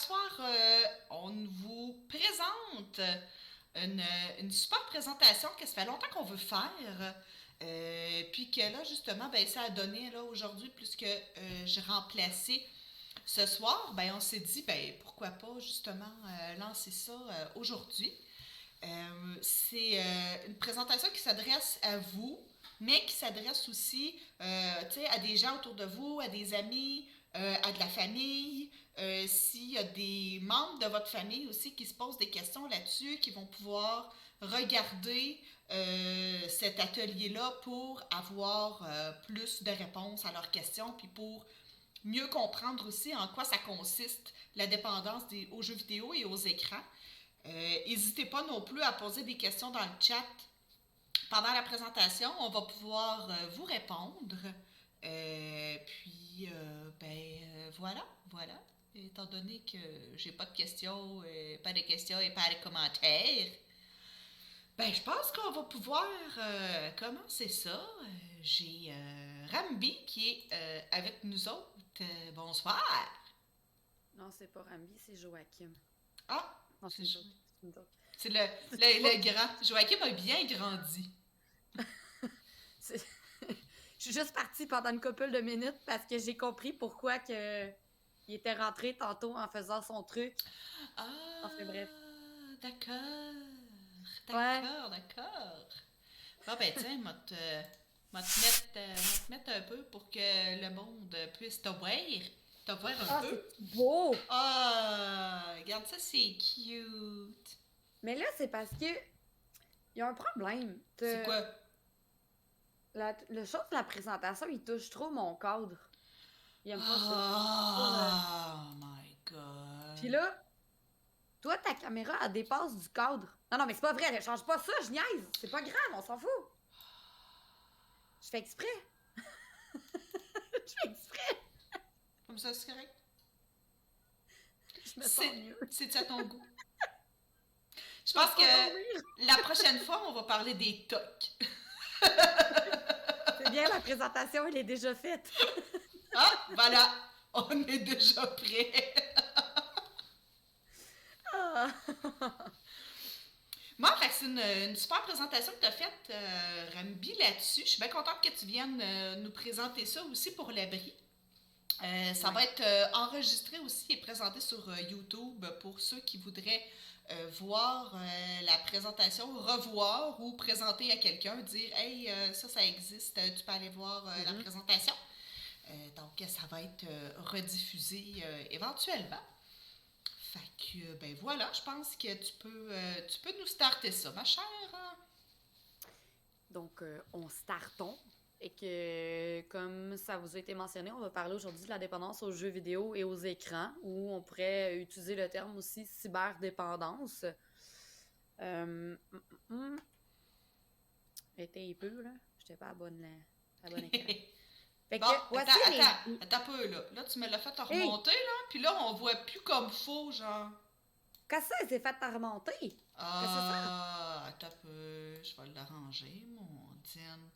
soir, on vous présente une super présentation que ça fait longtemps qu'on veut faire. Puis que là, justement, ben, ça a donné là aujourd'hui, puisque j'ai remplacé ce soir, ben, on s'est dit, ben, pourquoi pas justement lancer ça aujourd'hui. C'est une présentation qui s'adresse à vous, mais qui s'adresse aussi à des gens autour de vous, à des amis, à de la famille. S'il y a des membres de votre famille aussi qui se posent des questions là-dessus, qui vont pouvoir regarder cet atelier-là pour avoir plus de réponses à leurs questions, puis pour mieux comprendre aussi en quoi ça consiste la dépendance aux jeux vidéo et aux écrans. N'hésitez pas non plus à poser des questions dans le chat pendant la présentation. On va pouvoir vous répondre. Voilà. Étant donné que j'ai pas de questions, pas de questions et pas de commentaires, ben je pense qu'on va pouvoir commencer ça. J'ai Rambi qui est avec nous autres. Bonsoir. Non, c'est pas Rambi, c'est Joachim. Ah, Non, c'est c'est une joke. C'est une joke. C'est le grand. Joachim a bien grandi. C'est- Je suis juste partie pendant une couple de minutes parce que j'ai compris pourquoi il était rentré tantôt en faisant son truc. Enfin bref. Ah, d'accord. Ouais. D'accord. Bon, ben, tiens, m'a te mettre un peu pour que le monde puisse te voir un Ah, peu. c'est beau! Ah, regarde ça, c'est cute. Mais là, c'est parce que il y a un problème. C'est quoi? Le chose de la présentation, il touche trop mon cadre. Il aime pas ça. Oh my Puis god. là, toi, ta caméra, elle dépasse du cadre. Non, non, mais c'est pas vrai, elle change pas ça, je niaise. C'est pas grave, on s'en fout. Je fais exprès. Je fais exprès. Comme ça, c'est correct? Je me sens mieux. C'est à ton goût. Je Je vais pense m'endormir. que la prochaine fois, on va parler des tocs. C'est bien, la présentation, elle est déjà faite. Ah, voilà, on est déjà prêt. Ah. Moi, fait que c'est une super présentation que tu as faite, Rambi, là-dessus. Je suis bien contente que tu viennes nous présenter ça aussi pour l'abri. Ça va Ouais. être enregistré aussi et présenté sur YouTube pour ceux qui voudraient voir la présentation, revoir ou présenter à quelqu'un, dire Hey, ça existe, tu peux aller voir la Mhm. présentation. Donc, ça va être rediffusé éventuellement. Fait que, ben voilà, je pense que tu peux nous starter ça, ma chère. Donc, on startons. Et que, comme ça vous a été mentionné, on va parler aujourd'hui de la dépendance aux jeux vidéo et aux écrans, ou on pourrait utiliser le terme aussi cyberdépendance. Euh, hum, hum, Était un peu, là. J'étais pas à bon écran. Fait Bon, que, voici les... attends un peu, là. Là, tu me l'as fait Hey! remonter, là, puis là, on voit plus comme faux, genre. Qu'est-ce que c'est fait à remonter? Qu'est-ce que c'est ça? Ah, attends un peu, je vais l'arranger, mon Diane.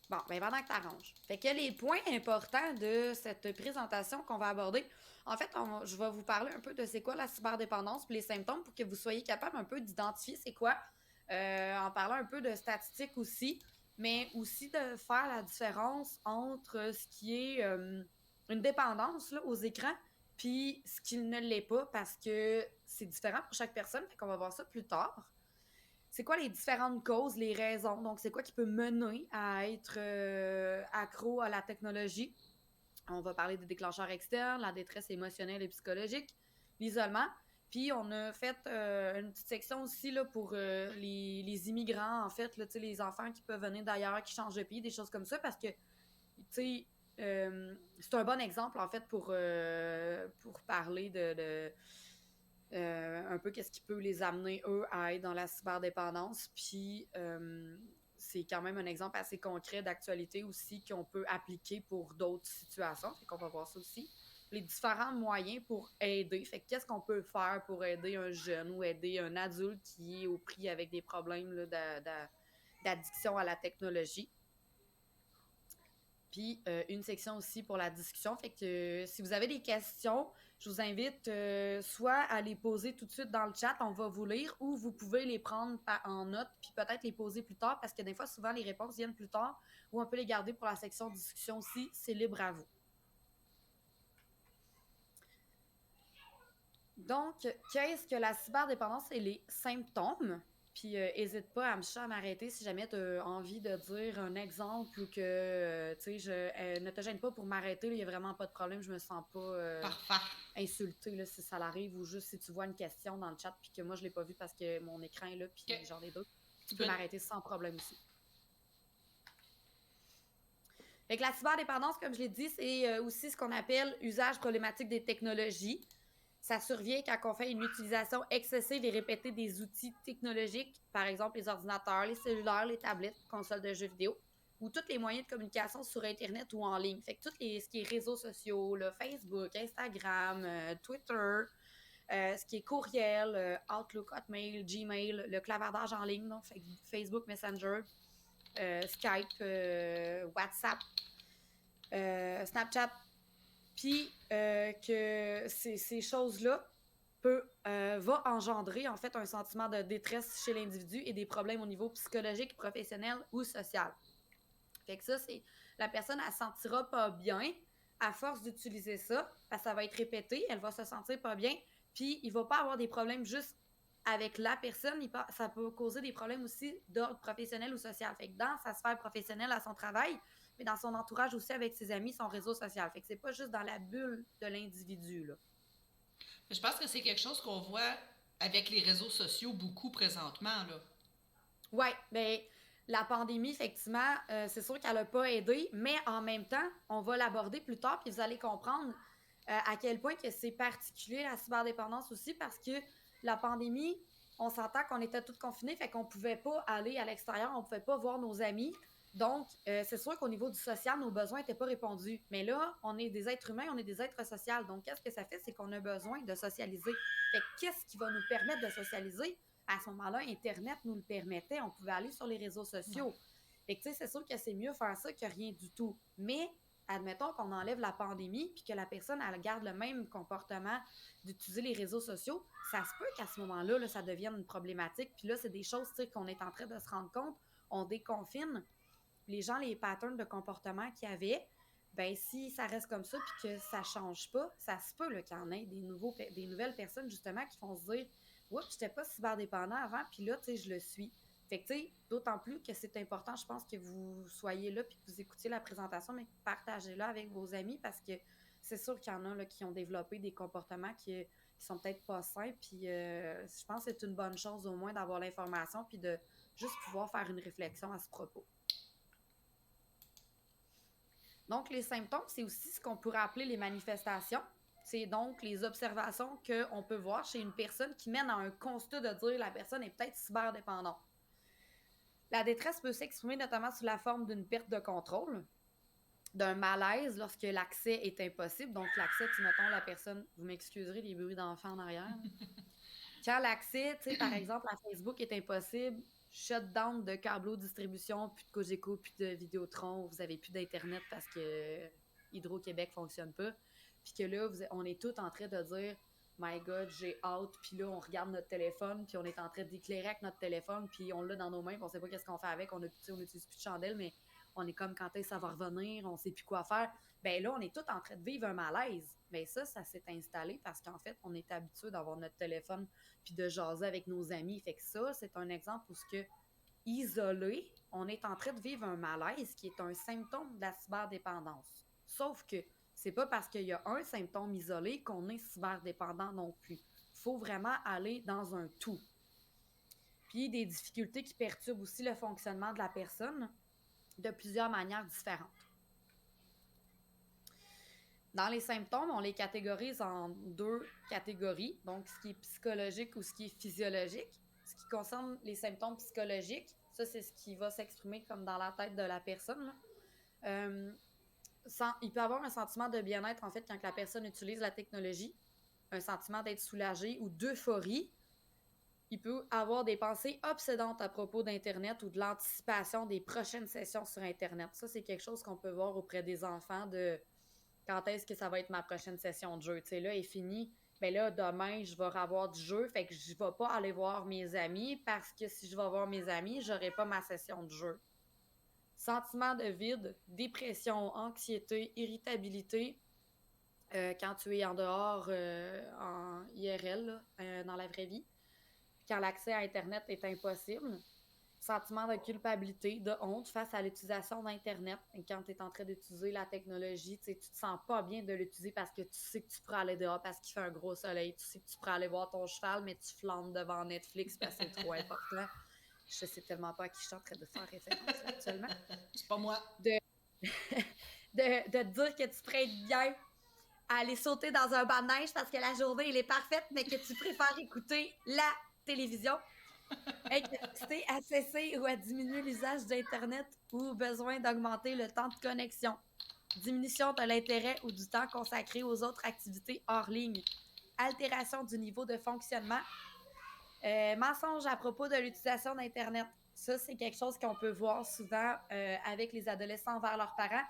Bon, ben pendant que tu arranges. Fait que les points importants de cette présentation qu'on va aborder, en fait, je vais vous parler un peu de c'est quoi la cyberdépendance puis les symptômes pour que vous soyez capable un peu d'identifier c'est quoi, en parlant un peu de statistiques aussi, mais aussi de faire la différence entre ce qui est une dépendance là, aux écrans puis ce qui ne l'est pas parce que c'est différent pour chaque personne, fait qu'on va voir ça plus tard. C'est quoi les différentes causes, les raisons? Donc, c'est quoi qui peut mener à être accro à la technologie? On va parler des déclencheurs externes, la détresse émotionnelle et psychologique, l'isolement. Puis, on a fait une petite section aussi là, pour les immigrants, en fait, là, les enfants qui peuvent venir d'ailleurs, qui changent de pays, des choses comme ça, parce que, tu sais, c'est un bon exemple, en fait, pour parler un peu qu'est-ce qui peut les amener, eux, à être dans la cyberdépendance. Puis, c'est quand même un exemple assez concret d'actualité aussi qu'on peut appliquer pour d'autres situations. Fait qu'on va voir ça aussi. Les différents moyens pour aider. Fait que qu'est-ce qu'on peut faire pour aider un jeune ou aider un adulte qui est au prix avec des problèmes là, d'addiction à la technologie. Puis une section aussi pour la discussion. Fait que si vous avez des questions, je vous invite soit à les poser tout de suite dans le chat, on va vous lire, ou vous pouvez les prendre en note, puis peut-être les poser plus tard, parce que des fois, souvent, les réponses viennent plus tard, ou on peut les garder pour la section discussion aussi, c'est libre à vous. Donc, qu'est-ce que la cyberdépendance et les symptômes? Puis, n'hésite pas à m'arrêter si jamais tu as envie de dire un exemple ou que, tu sais, ne te gêne pas pour m'arrêter. Il n'y a vraiment pas de problème. Je me sens pas Parfait. insultée là, si ça l'arrive ou juste si tu vois une question dans le chat puis que moi, je ne l'ai pas vue parce que mon écran est là puis j'en ai d'autres. Tu peux m'arrêter sans problème aussi. Fait que la cyberdépendance, comme je l'ai dit, c'est aussi ce qu'on appelle usage problématique des technologies. Ça survient quand on fait une utilisation excessive et répétée des outils technologiques, par exemple les ordinateurs, les cellulaires, les tablettes, consoles de jeux vidéo, ou tous les moyens de communication sur Internet ou en ligne. Fait que tout ce qui est réseaux sociaux, là, Facebook, Instagram, Twitter, ce qui est courriel, Outlook, Hotmail, Gmail, le clavardage en ligne, donc Facebook Messenger, Skype, WhatsApp, Snapchat, puis que ces choses-là va engendrer en fait un sentiment de détresse chez l'individu et des problèmes au niveau psychologique, professionnel ou social. Fait que ça, c'est la personne, elle ne se sentira pas bien à force d'utiliser ça, parce que ça va être répété, elle va se sentir pas bien, puis il va pas avoir des problèmes juste avec la personne, ça peut causer des problèmes aussi d'ordre professionnel ou social. Fait que dans sa sphère professionnelle, à son travail, mais dans son entourage aussi avec ses amis, son réseau social. Fait que c'est pas juste dans la bulle de l'individu, là. Je pense que c'est quelque chose qu'on voit avec les réseaux sociaux beaucoup présentement, là. Ouais, ben la pandémie, effectivement, c'est sûr qu'elle n'a pas aidé, mais en même temps, on va l'aborder plus tard, puis vous allez comprendre à quel point que c'est particulier la cyberdépendance aussi, parce que la pandémie, on s'entend qu'on était tous confinés, fait qu'on pouvait pas aller à l'extérieur, on pouvait pas voir nos amis. Donc, c'est sûr qu'au niveau du social, nos besoins n'étaient pas répondus. Mais là, on est des êtres humains, on est des êtres sociaux. Donc, qu'est-ce que ça fait? C'est qu'on a besoin de socialiser. Fait que qu'est-ce qui va nous permettre de socialiser? À ce moment-là, Internet nous le permettait. On pouvait aller sur les réseaux sociaux. Fait que, tu sais, c'est sûr que c'est mieux faire ça que rien du tout. Mais, admettons qu'on enlève la pandémie puis que la personne, elle garde le même comportement d'utiliser les réseaux sociaux, ça se peut qu'à ce moment-là, là, ça devienne une problématique. Puis là, c'est des choses, tu sais, qu'on est en train de se rendre compte. On déconfine. Les gens, les patterns de comportement qu'il y avait, ben si ça reste comme ça puis que ça change pas, ça se peut qu'il y en ait des nouvelles personnes, justement, qui vont se dire « Oups, j'étais pas cyberdépendant avant, puis là, tu sais, je le suis. » Fait que, tu sais, d'autant plus que c'est important, je pense, que vous soyez là puis que vous écoutiez la présentation, mais partagez-la avec vos amis parce que c'est sûr qu'il y en a là, qui ont développé des comportements qui sont peut-être pas sains. Puis je pense que c'est une bonne chose au moins d'avoir l'information puis de juste pouvoir faire une réflexion à ce propos. Donc, les symptômes, c'est aussi ce qu'on pourrait appeler les manifestations. C'est donc les observations qu'on peut voir chez une personne qui mène à un constat de dire la personne est peut-être cyberdépendante. La détresse peut s'exprimer notamment sous la forme d'une perte de contrôle, d'un malaise lorsque l'accès est impossible. Donc, l'accès, mettons, la personne, vous m'excuserez les bruits d'enfants en arrière. Quand l'accès, tu sais, par exemple, à Facebook est impossible, shutdown de câbleau distribution, plus de Cogeco, plus de Vidéotron, vous avez plus d'Internet parce que Hydro-Québec fonctionne pas. Puis que là, on est tous en train de dire My God, j'ai hâte. Puis là, on regarde notre téléphone, puis on est en train d'éclairer avec notre téléphone, puis on l'a dans nos mains, puis on sait pas qu'est-ce qu'on fait avec. On n'utilise plus de chandelle, mais on est comme quand est-ce que ça va revenir, on sait plus quoi faire. Ben là, on est tous en train de vivre un malaise. Ben ça s'est installé parce qu'en fait, on est habitué d'avoir notre téléphone puis de jaser avec nos amis. Fait que ça, c'est un exemple où ce que isolé, on est en train de vivre un malaise qui est un symptôme de la cyberdépendance. Sauf que c'est pas parce qu'il y a un symptôme isolé qu'on est cyberdépendant non plus. Il faut vraiment aller dans un tout. Puis des difficultés qui perturbent aussi le fonctionnement de la personne de plusieurs manières différentes. Dans les symptômes, on les catégorise en deux catégories, donc ce qui est psychologique ou ce qui est physiologique. Ce qui concerne les symptômes psychologiques, ça, c'est ce qui va s'exprimer comme dans la tête de la personne. Il peut y avoir un sentiment de bien-être, en fait, quand la personne utilise la technologie, un sentiment d'être soulagé ou d'euphorie. Il peut avoir des pensées obsédantes à propos d'Internet ou de l'anticipation des prochaines sessions sur Internet. Ça, c'est quelque chose qu'on peut voir auprès des enfants de quand est-ce que ça va être ma prochaine session de jeu. Tu sais, là, est fini. Ben là, demain, je vais avoir du jeu, fait que je vais pas aller voir mes amis parce que si je vais voir mes amis, j'aurai pas ma session de jeu. Sentiment de vide, dépression, anxiété, irritabilité, quand tu es en dehors, en IRL, là, dans la vraie vie, quand l'accès à Internet est impossible, sentiment de culpabilité, de honte face à l'utilisation d'Internet. Et quand tu es en train d'utiliser la technologie, tu te sens pas bien de l'utiliser parce que tu sais que tu pourrais aller dehors parce qu'il fait un gros soleil. Tu sais que tu pourrais aller voir ton cheval, mais tu flandes devant Netflix parce que c'est trop important. Je sais tellement pas à qui je suis en train de faire référence actuellement. C'est pas moi. De te dire que tu pourrais être bien à aller sauter dans un banc de neige parce que la journée, elle est parfaite, mais que tu préfères écouter la télévision. Incapacité à cesser ou à diminuer l'usage d'Internet ou besoin d'augmenter le temps de connexion. Diminution de l'intérêt ou du temps consacré aux autres activités hors ligne. Altération du niveau de fonctionnement. Mensonge à propos de l'utilisation d'Internet. Ça, c'est quelque chose qu'on peut voir souvent avec les adolescents envers leurs parents,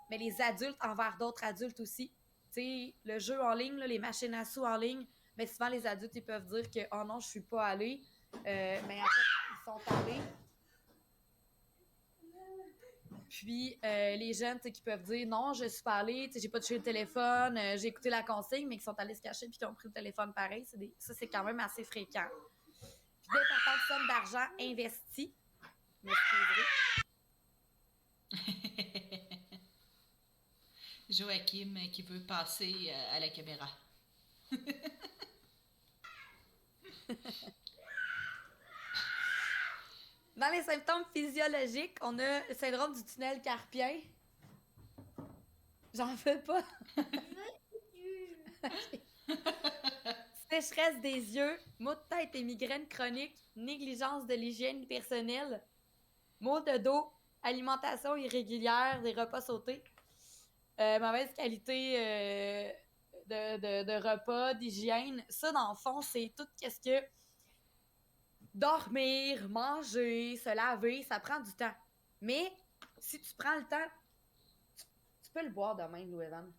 mais les adultes envers d'autres adultes aussi. Tu sais, le jeu en ligne, là, les machines à sous en ligne, mais souvent les adultes, ils peuvent dire que « Oh non, je suis pas allé », mais en fait, ils sont allés. Puis les jeunes qui peuvent dire non, je suis pas allée, j'ai pas touché le téléphone, j'ai écouté la consigne, mais qui sont allés se cacher puis qui ont pris le téléphone pareil. Ça, c'est quand même assez fréquent. Puis d'importantes sommes d'argent investies. Joachim qui veut passer à la caméra. Dans les symptômes physiologiques, on a le syndrome du tunnel carpien. J'en veux pas. Okay. Sécheresse des yeux, maux de tête et migraines chroniques, négligence de l'hygiène personnelle, maux de dos, alimentation irrégulière, des repas sautés, mauvaise qualité de repas, d'hygiène. Ça, dans le fond, c'est tout ce que dormir, manger, se laver, ça prend du temps. Mais si tu prends le temps, tu peux le boire demain, Louis-Evan.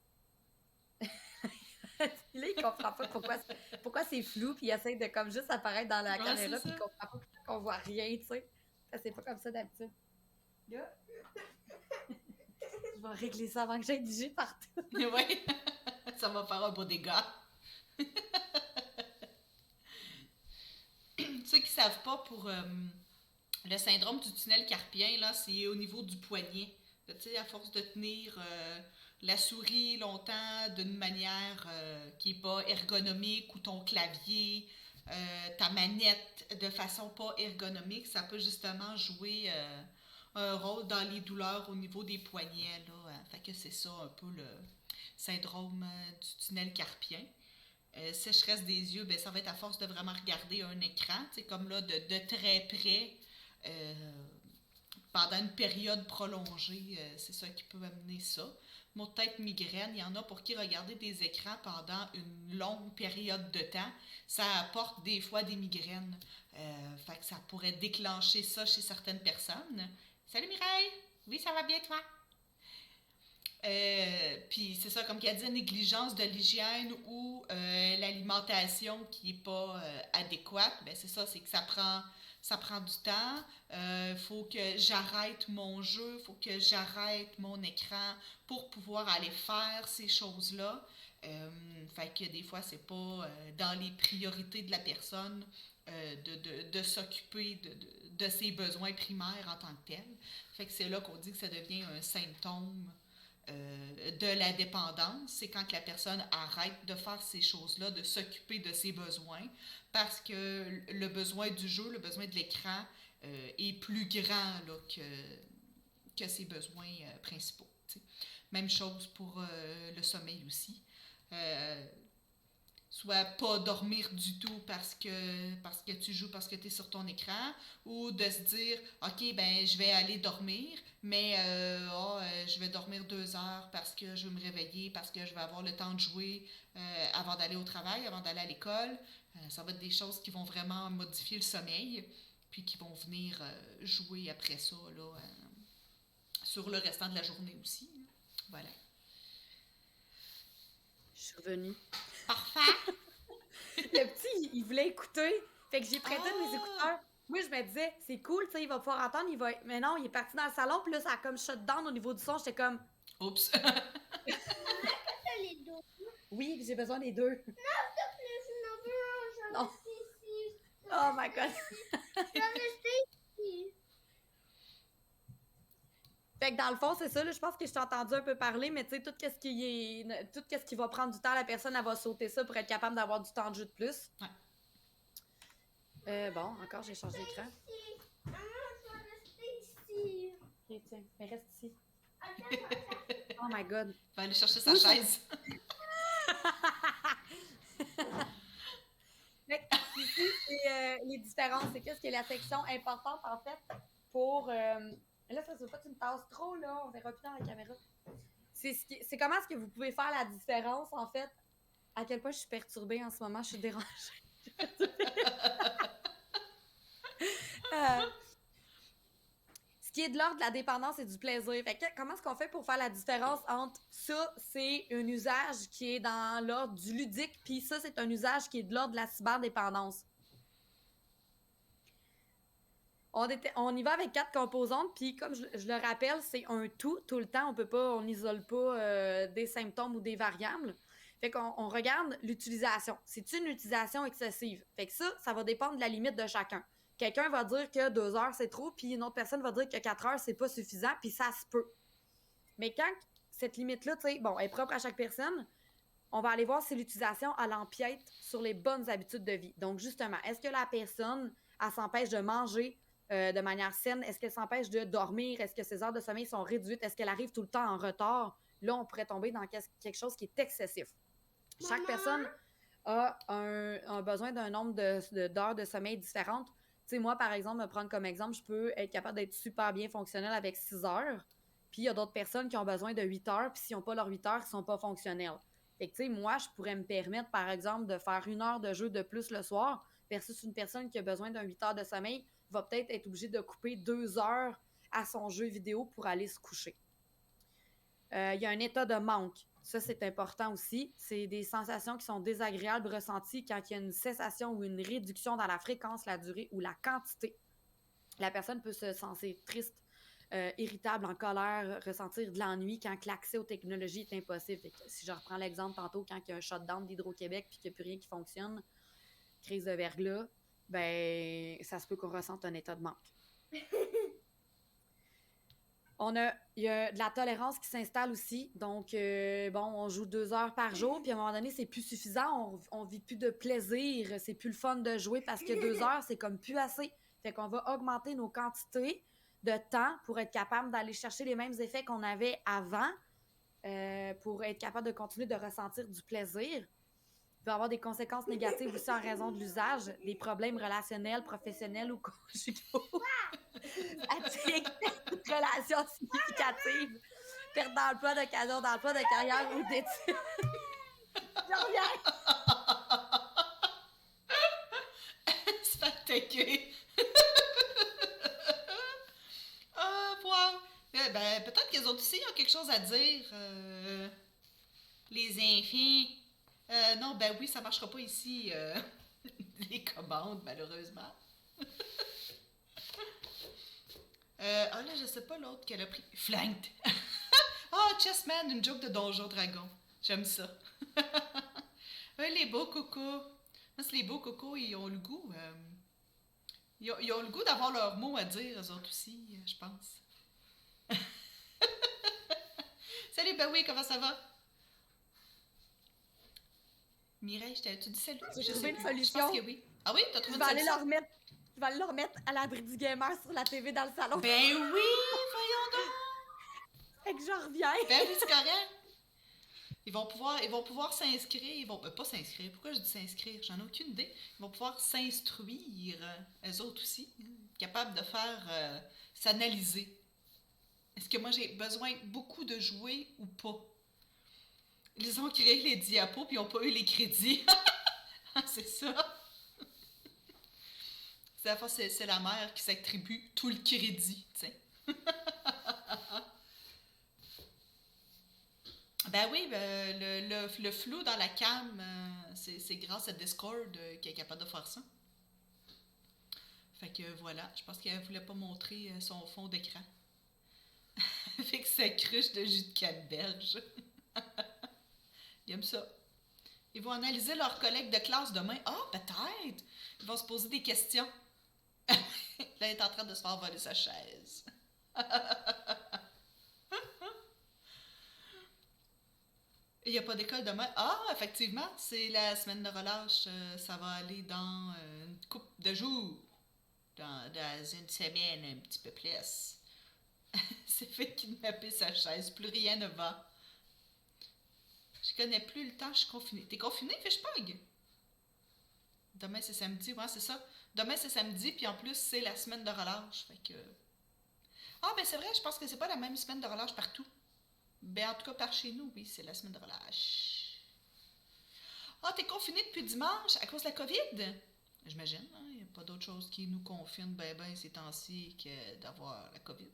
Là, il comprend pas pourquoi c'est flou, puis il essaie de comme juste apparaître dans la caméra, puis il comprend pas qu'on voit rien, tu sais. C'est pas comme ça d'habitude. Là, je vais régler ça avant que j'aille du jus partout. Oui, ça va faire un beau dégât. Ceux qui savent pas, pour le syndrome du tunnel carpien, là, c'est au niveau du poignet. Tu sais, à force de tenir la souris longtemps d'une manière qui n'est pas ergonomique, ou ton clavier, ta manette de façon pas ergonomique, ça peut justement jouer un rôle dans les douleurs au niveau des poignets. Là. Fait que c'est ça un peu le syndrome du tunnel carpien. Sécheresse des yeux, ben, ça va être à force de vraiment regarder un écran, comme là, de très près, pendant une période prolongée, c'est ça qui peut amener ça. Maux de tête, migraine, il y en a pour qui regarder des écrans pendant une longue période de temps, ça apporte des fois des migraines. Fait que ça pourrait déclencher ça chez certaines personnes. Salut Mireille! Oui, ça va bien toi? Puis c'est ça, comme qu'elle dit, négligence de l'hygiène ou l'alimentation qui n'est pas adéquate, ben c'est ça, c'est que ça prend du temps. Faut que j'arrête mon jeu, faut que j'arrête mon écran pour pouvoir aller faire ces choses-là. Fait que des fois, c'est pas dans les priorités de la personne de s'occuper de ses besoins primaires en tant que tel. Fait que c'est là qu'on dit que ça devient un symptôme de la dépendance. C'est quand que la personne arrête de faire ces choses-là, de s'occuper de ses besoins, parce que le besoin du jeu, le besoin de l'écran est plus grand là, que ses besoins principaux. T'sais. Même chose pour le sommeil aussi. Soit pas dormir du tout parce que tu joues, parce que tu es sur ton écran, ou de se dire, OK, ben je vais aller dormir, mais je vais dormir 2 heures parce que je vais me réveiller, parce que je vais avoir le temps de jouer avant d'aller au travail, avant d'aller à l'école. Ça va être des choses qui vont vraiment modifier le sommeil, puis qui vont venir jouer après ça, là, sur le restant de la journée aussi. Voilà. suis revenue. Parfait! Le petit, il voulait écouter. Fait que j'ai prêté mes Ah! écouteurs. Moi, je me disais, c'est cool, tu sais, il va pouvoir entendre, Mais non, il est parti dans le salon, puis là, ça a comme shut down au niveau du son. J'étais comme, Oups! T'as les deux. oui, j'ai besoin des deux. Je n'en veux un, Non. j'en reste ici. Oh my God. J'en reste ici. Fait que dans le fond, c'est ça, là, je pense que je t'ai entendu un peu parler, mais tu sais, tout ce qui va prendre du temps, la personne, elle va sauter ça pour être capable d'avoir du temps de jeu de plus. Ouais. Bon, encore, j'ai changé d'écran. Ici. Maman, je vais rester ici. Ok, tiens, mais reste ici. Attends, je vais chercher. Oh my God. Il va aller chercher sa Oui, chaise. Fait que ici, c'est les différences. C'est qu'est-ce qui est la section importante, en fait, pour... Là, ça se voit pas que tu me tasses trop, là. On verra plus dans la caméra. C'est comment est-ce que vous pouvez faire la différence, en fait. À quel point je suis perturbée en ce moment. Je suis dérangée. Ce qui est de l'ordre de la dépendance et du plaisir. Fait que, comment est-ce qu'on fait pour faire la différence entre ça, c'est un usage qui est dans l'ordre du ludique, puis ça, c'est un usage qui est de l'ordre de la cyberdépendance. On y va avec 4 composantes, puis comme je le rappelle, c'est un tout le temps. On n'isole pas des symptômes ou des variables. Fait qu'on regarde l'utilisation. C'est une utilisation excessive. Fait que ça va dépendre de la limite de chacun. Quelqu'un va dire que 2 heures, c'est trop, puis une autre personne va dire que 4 heures, c'est pas suffisant, puis ça se peut. Mais quand cette limite-là, tu sais, bon, est propre à chaque personne, on va aller voir si l'utilisation, elle empiète sur les bonnes habitudes de vie. Donc, justement, est-ce que la personne, elle s'empêche de manger de manière saine? Est-ce qu'elle s'empêche de dormir? Est-ce que ses heures de sommeil sont réduites? Est-ce qu'elle arrive tout le temps en retard? Là, on pourrait tomber dans quelque chose qui est excessif. Maman? Chaque personne a un besoin d'un nombre d'heures de sommeil différentes. Tu sais, moi, par exemple, me prendre comme exemple, je peux être capable d'être super bien fonctionnelle avec 6 heures. Puis, il y a d'autres personnes qui ont besoin de 8 heures. Puis, s'ils n'ont pas leurs 8 heures, ils ne sont pas fonctionnels. Fait que, tu sais, moi, je pourrais me permettre, par exemple, de faire 1 heure de jeu de plus le soir versus une personne qui a besoin d'un 8 heures de sommeil va peut-être être obligée de couper 2 heures à son jeu vidéo pour aller se coucher. Il y a un état de manque. Ça, c'est important aussi. C'est des sensations qui sont désagréables ressenties quand il y a une cessation ou une réduction dans la fréquence, la durée ou la quantité. La personne peut se sentir triste, irritable, en colère, ressentir de l'ennui quand l'accès aux technologies est impossible. Fait que, si je reprends l'exemple tantôt, quand il y a un shutdown d'Hydro-Québec puis qu'il n'y a plus rien qui fonctionne, crise de verglas, ben ça se peut qu'on ressente un état de manque. Il y a de la tolérance qui s'installe aussi. Donc, on joue 2 heures par jour, puis à un moment donné, c'est plus suffisant. On vit plus de plaisir. C'est plus le fun de jouer parce que 2 heures, c'est comme plus assez. Fait qu'on va augmenter nos quantités de temps pour être capable d'aller chercher les mêmes effets qu'on avait avant, pour être capable de continuer de ressentir du plaisir. Il peut y avoir des conséquences négatives aussi en raison de l'usage, des problèmes relationnels, professionnels ou conjugaux. Fatigue, relations significatives, perte d'emploi, d'occasion d'emploi, de carrière ou d'études. Je reviens. Se fait attaquer. Ah, wow. Ben, peut-être qu'ils autres ici ont quelque chose à dire. Les enfants. Non, ben oui, ça marchera pas ici. Les commandes, malheureusement. Là, je sais pas l'autre qu'elle a pris. Flanked. Chessman, une joke de Donjon Dragon. J'aime ça. Les beaux cocos. Moi, c'est les beaux cocos, ils ont le goût. Ils ont le goût d'avoir leur mot à dire, eux autres aussi, je pense. Salut, ben oui, comment ça va? Mireille, tu dis salut? J'ai trouvé une Je solution. pense que oui. Ah oui, t'as trouvé Je une vais solution? Je vais aller le remettre à l'abri du gamer sur la TV dans le salon. Ben oui, voyons donc! Fait que je reviens. Ben oui, c'est correct. Ils vont pouvoir s'inscrire. Ils vont pas s'inscrire. Pourquoi je dis s'inscrire? J'en ai aucune idée. Ils vont pouvoir s'instruire, eux autres aussi, capables de faire s'analyser. Est-ce que moi j'ai besoin beaucoup de jouer ou pas? Ils ont créé les diapos puis ils n'ont pas eu les crédits. C'est ça. C'est la mère qui s'attribue tout le crédit, tu sais. Ben oui, le flou dans la cam, c'est grâce à Discord qu'elle est capable de faire ça. Fait que voilà, je pense qu'elle voulait pas montrer son fond d'écran. Avec sa cruche de jus de canneberge. Ils aiment ça. Ils vont analyser leurs collègues de classe demain. Ah, peut-être! Ils vont se poser des questions. Là, elle est en train de se faire voler sa chaise. Il n'y a pas d'école demain. Ah, effectivement, c'est la semaine de relâche. Ça va aller dans une couple de jours. Dans une semaine, un petit peu plus. C'est fait kidnapper sa chaise. Plus rien ne va. Je connais plus le temps, je suis confinée. T'es confinée, Fishpug? Demain, c'est samedi, ouais, c'est ça. Demain, c'est samedi, puis en plus, c'est la semaine de relâche. Fait que... Ah, ben c'est vrai, je pense que c'est pas la même semaine de relâche partout. Ben, en tout cas, par chez nous, oui, c'est la semaine de relâche. Ah, t'es confinée depuis dimanche à cause de la COVID? J'imagine, hein? Il n'y a pas d'autre chose qui nous confine ben ces temps-ci que d'avoir la COVID.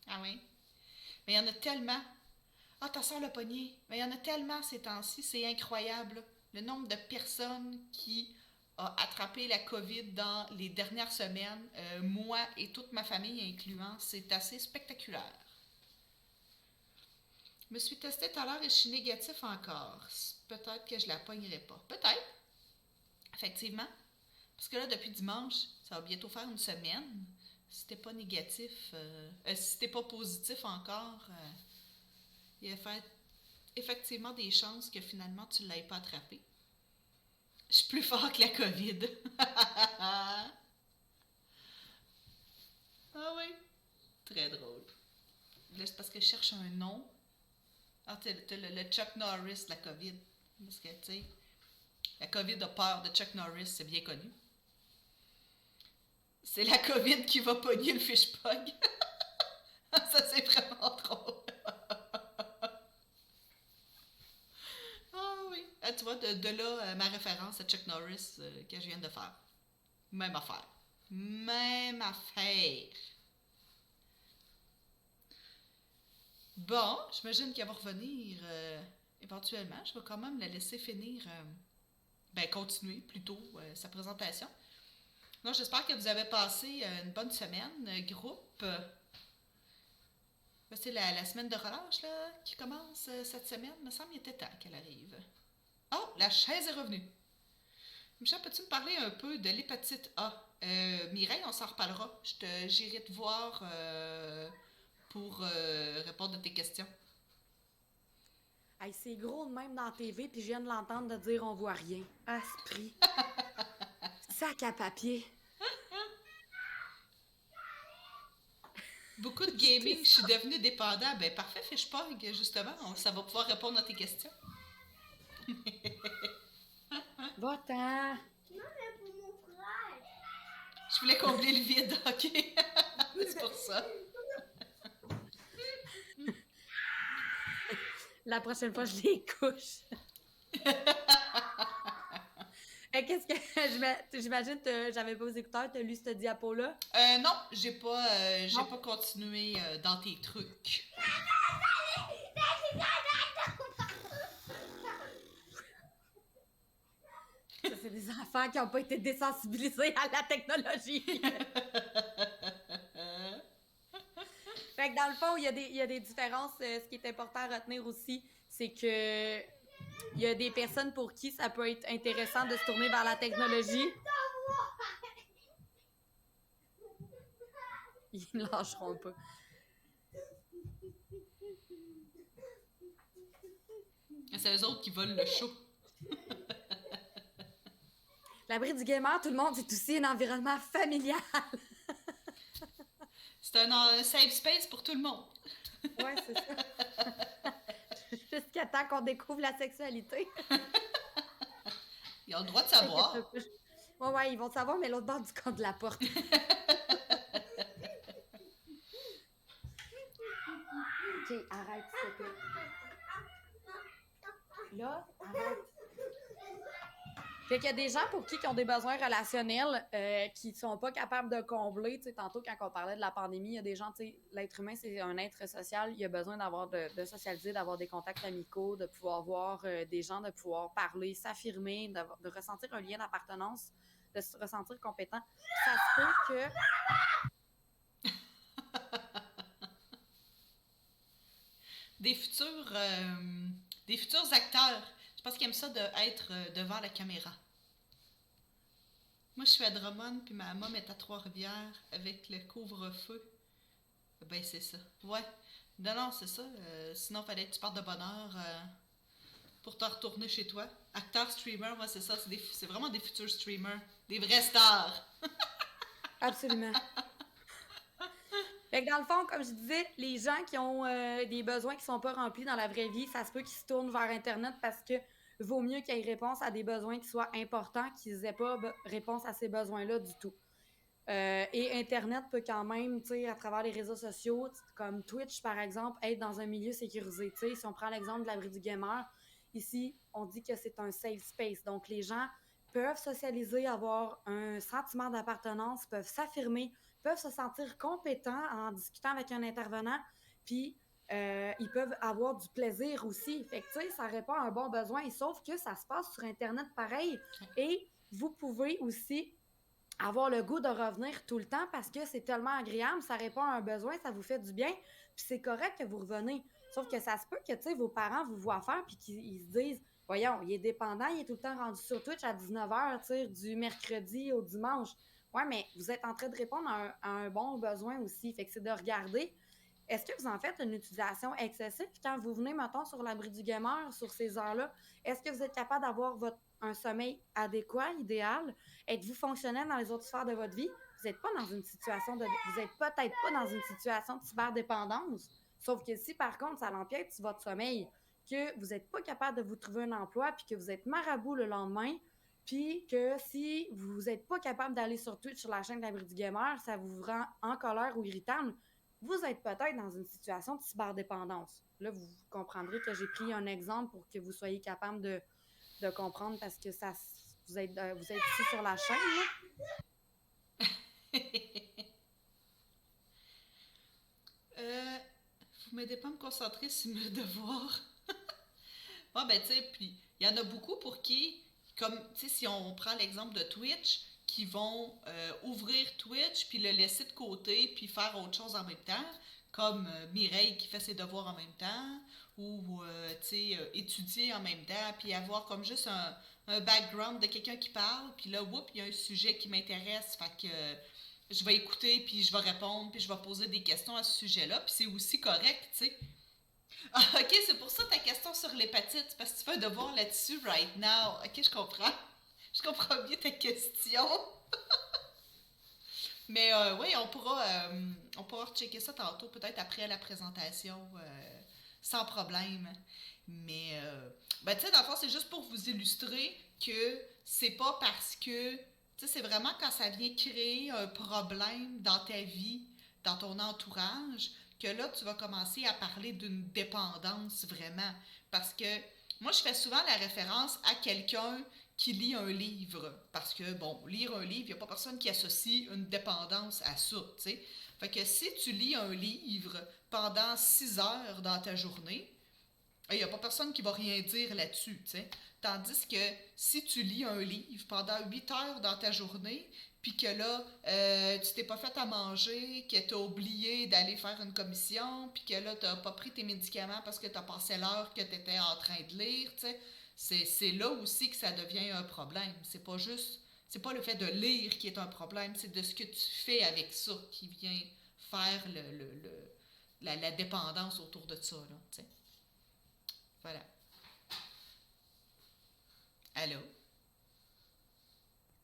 Ah oui? Mais il y en a tellement. Ah, ta soeur l'a pogné. Mais il y en a tellement ces temps-ci, c'est incroyable, là. Le nombre de personnes qui ont attrapé la COVID dans les dernières semaines, moi et toute ma famille incluant, c'est assez spectaculaire. Je me suis testée tout à l'heure et je suis négatif encore. Peut-être que je la pognerai pas. Peut-être, effectivement. Parce que là, depuis dimanche, ça va bientôt faire une semaine. Si t'es pas négatif, si t'es pas positif encore, il y a effectivement des chances que finalement tu ne l'aies pas attrapé. Je suis plus fort que la COVID. Ah oui, très drôle. Là, c'est parce que je cherche un nom. Ah, t'as le Chuck Norris de la COVID. Parce que, tu sais, la COVID a peur de Chuck Norris, c'est bien connu. C'est la COVID qui va pogner le Fishpug. Ça, c'est vraiment drôle. Ah oui. Ah, tu vois, de là, ma référence à Chuck Norris que je viens de faire. Même affaire. Même affaire. Bon, j'imagine qu'elle va revenir éventuellement. Je vais quand même la laisser finir, continuer plutôt sa présentation. Donc, j'espère que vous avez passé une bonne semaine, groupe. C'est la semaine de relâche là, qui commence cette semaine. Il me semble qu'il était temps qu'elle arrive. Oh, la chaise est revenue. Michel, peux-tu me parler un peu de l'hépatite A? Mireille, on s'en reparlera. J'irai te voir pour répondre à tes questions. Hey, c'est gros de même dans la TV, puis je viens de l'entendre de dire on voit rien. Esprit. Sac à papier. Beaucoup de gaming, je suis devenue dépendant. Ben parfait, Fishpug, justement. Ça va pouvoir répondre à tes questions. Va-t'en. Non, mais pour mon frère. Je voulais combler le vide, ok? C'est pour ça. La prochaine fois, je les couche. Qu'est-ce que... J'imagine que j'avais pas aux écouteurs, t'as lu cette diapo-là? Non, j'ai pas continué dans tes trucs. Ça, c'est des enfants qui n'ont pas été désensibilisés à la technologie. Fait que dans le fond, il y a des différences. Ce qui est important à retenir aussi, c'est que il y a des personnes pour qui ça peut être intéressant de se tourner vers la technologie. Ils ne lâcheront pas. C'est eux autres qui volent le show. L'abri du gamer, tout le monde, c'est aussi un environnement familial. C'est un safe space pour tout le monde. Ouais, c'est ça. Jusqu'à temps qu'on découvre la sexualité. Ils ont le droit de savoir. Ouais, ils vont savoir, mais l'autre bord du camp de la porte. Ok, arrête, s'il te plaît. Là, arrête. Fait qu'il y a des gens pour qui ont des besoins relationnels qui sont pas capables de combler. Tu sais, tantôt, quand on parlait de la pandémie, il y a des gens, tu sais, l'être humain, c'est un être social. Il a besoin de socialiser, d'avoir des contacts amicaux, de pouvoir voir des gens, de pouvoir parler, s'affirmer, de ressentir un lien d'appartenance, de se ressentir compétent. Ça se peut que... Des futurs, des futurs acteurs. Je pense qu'ils aiment ça d'être devant la caméra. Moi, je suis à Drummond, puis ma maman est à Trois-Rivières avec le couvre-feu. Ben, c'est ça. Ouais. Non, non, c'est ça. Sinon, fallait que tu partes de bonne heure pour te retourner chez toi. Acteur, streamer, ouais, c'est ça. C'est vraiment des futurs streamers. Des vrais stars. Absolument. Fait que dans le fond, comme je disais, les gens qui ont des besoins qui sont pas remplis dans la vraie vie, ça se peut qu'ils se tournent vers Internet parce que vaut mieux qu'ils aient réponse à des besoins qui soient importants, qu'ils n'aient pas réponse à ces besoins-là du tout. Et Internet peut quand même, tu sais, à travers les réseaux sociaux, comme Twitch, par exemple, être dans un milieu sécurisé. Tu sais, si on prend l'exemple de l'abri du gamer, ici, on dit que c'est un safe space. Donc, les gens peuvent socialiser, avoir un sentiment d'appartenance, peuvent s'affirmer, peuvent se sentir compétents en discutant avec un intervenant, puis ils peuvent avoir du plaisir aussi. Fait que, tu sais, ça répond à un bon besoin, sauf que ça se passe sur Internet pareil. Et vous pouvez aussi avoir le goût de revenir tout le temps parce que c'est tellement agréable, ça répond à un besoin, ça vous fait du bien, puis c'est correct que vous revenez. Sauf que ça se peut que, tu sais, vos parents vous voient faire puis qu'ils se disent « Voyons, il est dépendant, il est tout le temps rendu sur Twitch à 19h, tu sais, du mercredi au dimanche. » Ouais, mais vous êtes en train de répondre à un bon besoin aussi. Fait que c'est de regarder, est-ce que vous en faites une utilisation excessive quand vous venez, mettons, sur l'abri du gamer, sur ces heures-là? Est-ce que vous êtes capable d'avoir un sommeil adéquat, idéal? Êtes-vous fonctionnel dans les autres sphères de votre vie? Vous n'êtes pas dans une situation vous êtes peut-être pas dans une situation de cyberdépendance. Sauf que si, par contre, ça l'empiète sur votre sommeil, que vous n'êtes pas capable de vous trouver un emploi, puis que vous êtes marabout le lendemain, puis que si vous n'êtes pas capable d'aller sur Twitch, sur la chaîne de l'abri du gamer, ça vous rend en colère ou irritable, vous êtes peut-être dans une situation de cyberdépendance. Là, vous comprendrez que j'ai pris un exemple pour que vous soyez capable de comprendre parce que vous êtes ici sur la chaîne, là. Vous m'aidez pas à me concentrer sur mes devoirs. Ah, ben, tu sais, puis il y en a beaucoup pour qui, comme, tu sais, si on prend l'exemple de Twitch, qui vont ouvrir Twitch, puis le laisser de côté, puis faire autre chose en même temps, comme Mireille qui fait ses devoirs en même temps, ou, tu sais, étudier en même temps, puis avoir comme juste un background de quelqu'un qui parle, puis là, whoop, il y a un sujet qui m'intéresse, fait que je vais écouter, puis je vais répondre, puis je vais poser des questions à ce sujet-là, puis c'est aussi correct, tu sais. Ah, ok, c'est pour ça ta question sur l'hépatite, parce que tu fais un devoir là-dessus right now. Ok, je comprends. Je comprends bien ta question. Mais oui, on pourra rechecker ça tantôt, peut-être après la présentation, sans problème. Mais, ben, tu sais, dans le fond, c'est juste pour vous illustrer que c'est pas parce que, tu sais, c'est vraiment quand ça vient créer un problème dans ta vie, dans ton entourage, que là, tu vas commencer à parler d'une dépendance vraiment. Parce que moi, je fais souvent la référence à quelqu'un qui lit un livre. Parce que, bon, lire un livre, il n'y a pas personne qui associe une dépendance à ça, tu sais. Fait que si tu lis un livre pendant 6 heures dans ta journée, il n'y a pas personne qui va rien dire là-dessus, tu sais. Tandis que si tu lis un livre pendant 8 heures dans ta journée, puis que là, tu t'es pas fait à manger, que tu as oublié d'aller faire une commission, puis que là, tu n'as pas pris tes médicaments parce que tu as passé l'heure que tu étais en train de lire, tu sais, c'est là aussi que ça devient un problème. C'est pas le fait de lire qui est un problème, c'est de ce que tu fais avec ça qui vient faire la dépendance autour de ça, là, tu sais. Voilà. Allô?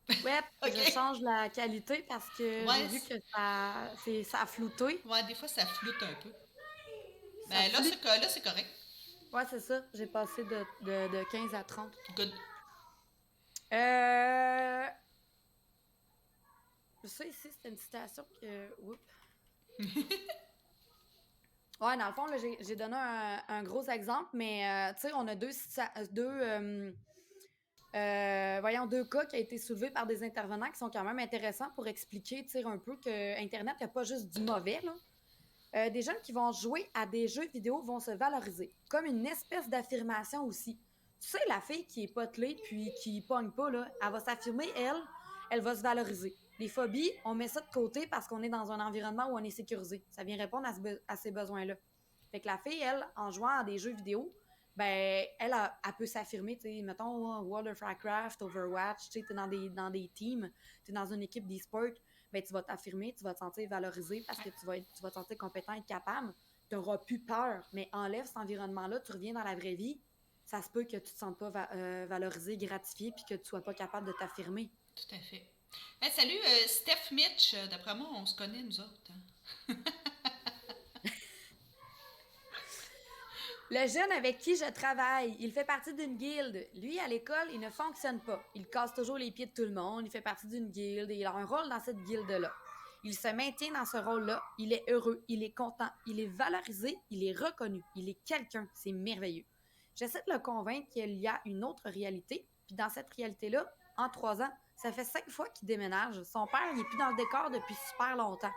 Ouais, Ok. je change la qualité parce que Ouais, j'ai vu que ça a flouté. ouais, des fois, ça floute un peu. Ça Mais là, flûte. c'est correct. Ouais, c'est ça. J'ai passé de 15 à 30. Good. Euh... Ça, ici, c'était une citation que... Oups. Ouais, dans le fond, là, j'ai donné un gros exemple, mais tu sais, on a deux Voyons, 2 cas qui ont été soulevés par des intervenants qui sont quand même intéressants pour expliquer, tu sais, un peu que Internet, il n'y a pas juste du mauvais, là. Des jeunes qui vont jouer à des jeux vidéo vont se valoriser, comme une espèce d'affirmation aussi. Tu sais, la fille qui est potelée puis qui pogne pas, là, elle va s'affirmer, elle va se valoriser. Les phobies, on met ça de côté parce qu'on est dans un environnement où on est sécurisé. Ça vient répondre à ces besoins-là. Fait que la fille, elle, en jouant à des jeux vidéo, ben, elle peut s'affirmer, tu sais, mettons, World of Warcraft, Overwatch, tu sais, t'es dans des teams, t'es dans une équipe d'e-sport, ben, tu vas t'affirmer, tu vas te sentir valorisé parce que tu vas te sentir compétent et capable. Tu n'auras plus peur, mais enlève cet environnement-là, tu reviens dans la vraie vie, ça se peut que tu te sentes pas valorisé, gratifié, puis que tu sois pas capable de t'affirmer. Tout à fait. Hey, salut, Steph Mitch. D'après moi, on se connaît, nous autres. Hein? Le jeune avec qui je travaille, il fait partie d'une guilde. Lui, à l'école, il ne fonctionne pas. Il casse toujours les pieds de tout le monde, il fait partie d'une guilde et il a un rôle dans cette guilde-là. Il se maintient dans ce rôle-là, il est heureux, il est content, il est valorisé, il est reconnu, il est quelqu'un, c'est merveilleux. J'essaie de le convaincre qu'il y a une autre réalité, puis dans cette réalité-là, en 3 ans, ça fait 5 fois qu'il déménage. Son père, il n'est plus dans le décor depuis super longtemps.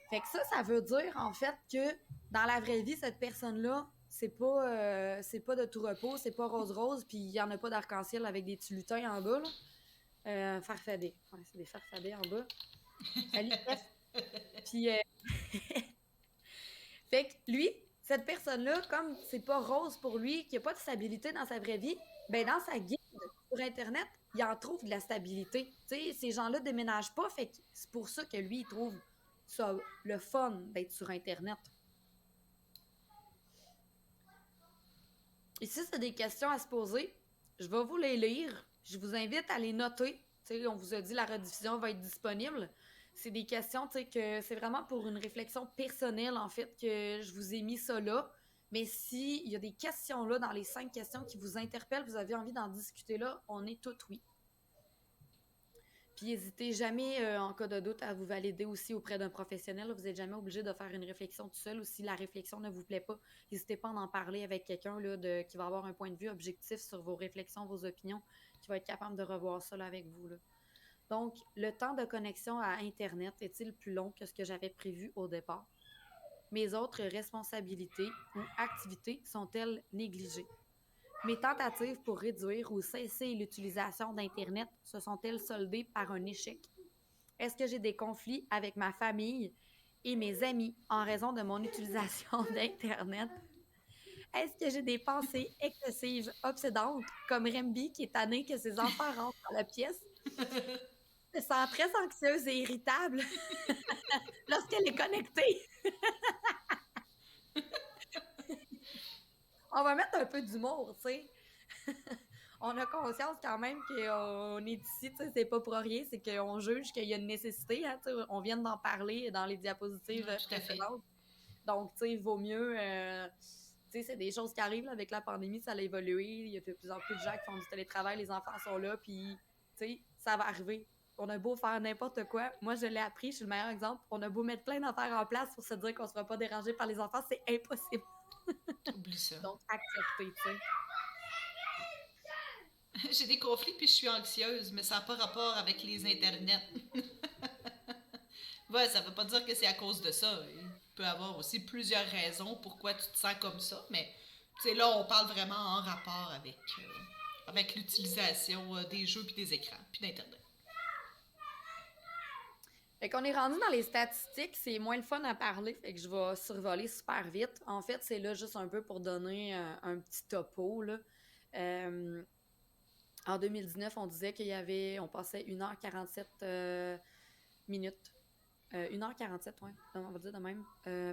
Fait que ça veut dire, en fait, que dans la vraie vie, cette personne-là, c'est pas de tout repos, c'est pas rose-rose, puis il y en a pas d'arc-en-ciel avec des petits lutins en bas, là. Farfadets. Ouais, c'est des farfadets en bas. Salut, Steph. Puis, fait que lui, cette personne-là, comme c'est pas rose pour lui, qu'il n'y a pas de stabilité dans sa vraie vie, ben dans sa guide sur Internet, il en trouve de la stabilité. Tu sais, ces gens-là déménagent pas, fait que c'est pour ça que lui, il trouve ça le fun d'être sur Internet. Ici, c'est des questions à se poser. Je vais vous les lire. Je vous invite à les noter. Tu sais, on vous a dit la rediffusion va être disponible. C'est des questions, tu sais, que c'est vraiment pour une réflexion personnelle, en fait, que je vous ai mis ça là. Mais s'il y a des questions là, dans les 5 questions qui vous interpellent, vous avez envie d'en discuter là, on est tout oui. Puis n'hésitez jamais, en cas de doute, à vous valider aussi auprès d'un professionnel. Vous n'êtes jamais obligé de faire une réflexion tout seul ou si la réflexion ne vous plaît pas, n'hésitez pas à en parler avec quelqu'un là, qui va avoir un point de vue objectif sur vos réflexions, vos opinions, qui va être capable de revoir ça là, avec vous. Là. Donc, le temps de connexion à Internet est-il plus long que ce que j'avais prévu au départ? Mes autres responsabilités ou activités sont-elles négligées? Mes tentatives pour réduire ou cesser l'utilisation d'Internet se sont-elles soldées par un échec? Est-ce que j'ai des conflits avec ma famille et mes amis en raison de mon utilisation d'Internet? Est-ce que j'ai des pensées excessives, obsédantes, comme Remby qui est tanné que ses enfants rentrent dans la pièce? Je me sens très anxieuse et irritable lorsqu'elle est connectée. On va mettre un peu d'humour, tu sais. On a conscience quand même qu'on est ici, tu sais, c'est pas pour rien, c'est qu'on juge qu'il y a une nécessité, hein, tu sais, on vient d'en parler dans les diapositives précédentes. Donc, tu sais, il vaut mieux, tu sais, c'est des choses qui arrivent là, avec la pandémie, ça a évolué, il y a de plus en plus de gens qui font du télétravail, les enfants sont là, puis, tu sais, ça va arriver. On a beau faire n'importe quoi, moi je l'ai appris, je suis le meilleur exemple, on a beau mettre plein d'affaires en place pour se dire qu'on ne sera pas dérangé par les enfants, c'est impossible. Oublie ça. Donc, accepter, tu sais. J'ai des conflits puis je suis anxieuse, mais ça n'a pas rapport avec les internets. Ouais, ça veut pas dire que c'est à cause de ça. Il peut y avoir aussi plusieurs raisons pourquoi tu te sens comme ça, mais là, on parle vraiment en rapport avec l'utilisation des jeux puis des écrans puis d'Internet. Fait qu'on est rendu dans les statistiques, c'est moins le fun à parler, fait que je vais survoler super vite. En fait, c'est là juste un peu pour donner un petit topo, là. En 2019, on disait on passait 1h47 minutes. 1h47, ouais, on va dire de même,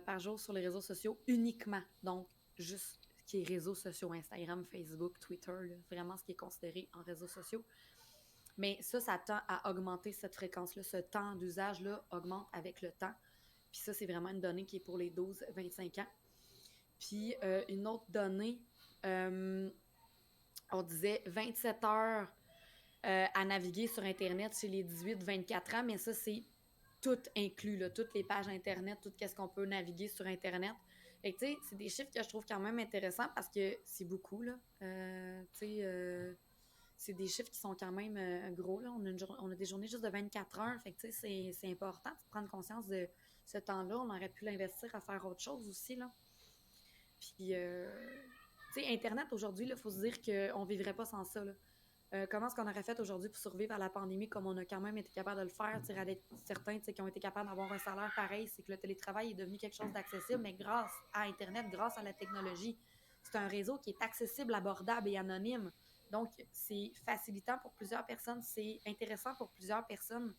par jour sur les réseaux sociaux uniquement. Donc, juste ce qui est réseaux sociaux, Instagram, Facebook, Twitter, là, vraiment ce qui est considéré en réseaux sociaux. Mais ça tend à augmenter cette fréquence-là. Ce temps d'usage-là augmente avec le temps. Puis ça, c'est vraiment une donnée qui est pour les 12-25 ans. Puis une autre donnée, on disait 27 heures à naviguer sur Internet chez les 18-24 ans, mais ça, c'est tout inclus, là, toutes les pages Internet, tout ce qu'on peut naviguer sur Internet. Fait que, tu sais, c'est des chiffres que je trouve quand même intéressants parce que c'est beaucoup, là. Tu sais... c'est des chiffres qui sont quand même gros. Là. On a des journées juste de 24 heures. Fait que, tu sais, c'est important de prendre conscience de ce temps-là. On aurait pu l'investir à faire autre chose aussi. Là. Puis, tu sais, Internet, aujourd'hui, il faut se dire qu'on ne vivrait pas sans ça. Là. Comment est-ce qu'on aurait fait aujourd'hui pour survivre à la pandémie comme on a quand même été capable de le faire? Certains qui ont été capables d'avoir un salaire pareil, c'est que le télétravail est devenu quelque chose d'accessible, mais grâce à Internet, grâce à la technologie, c'est un réseau qui est accessible, abordable et anonyme. Donc, c'est facilitant pour plusieurs personnes, c'est intéressant pour plusieurs personnes.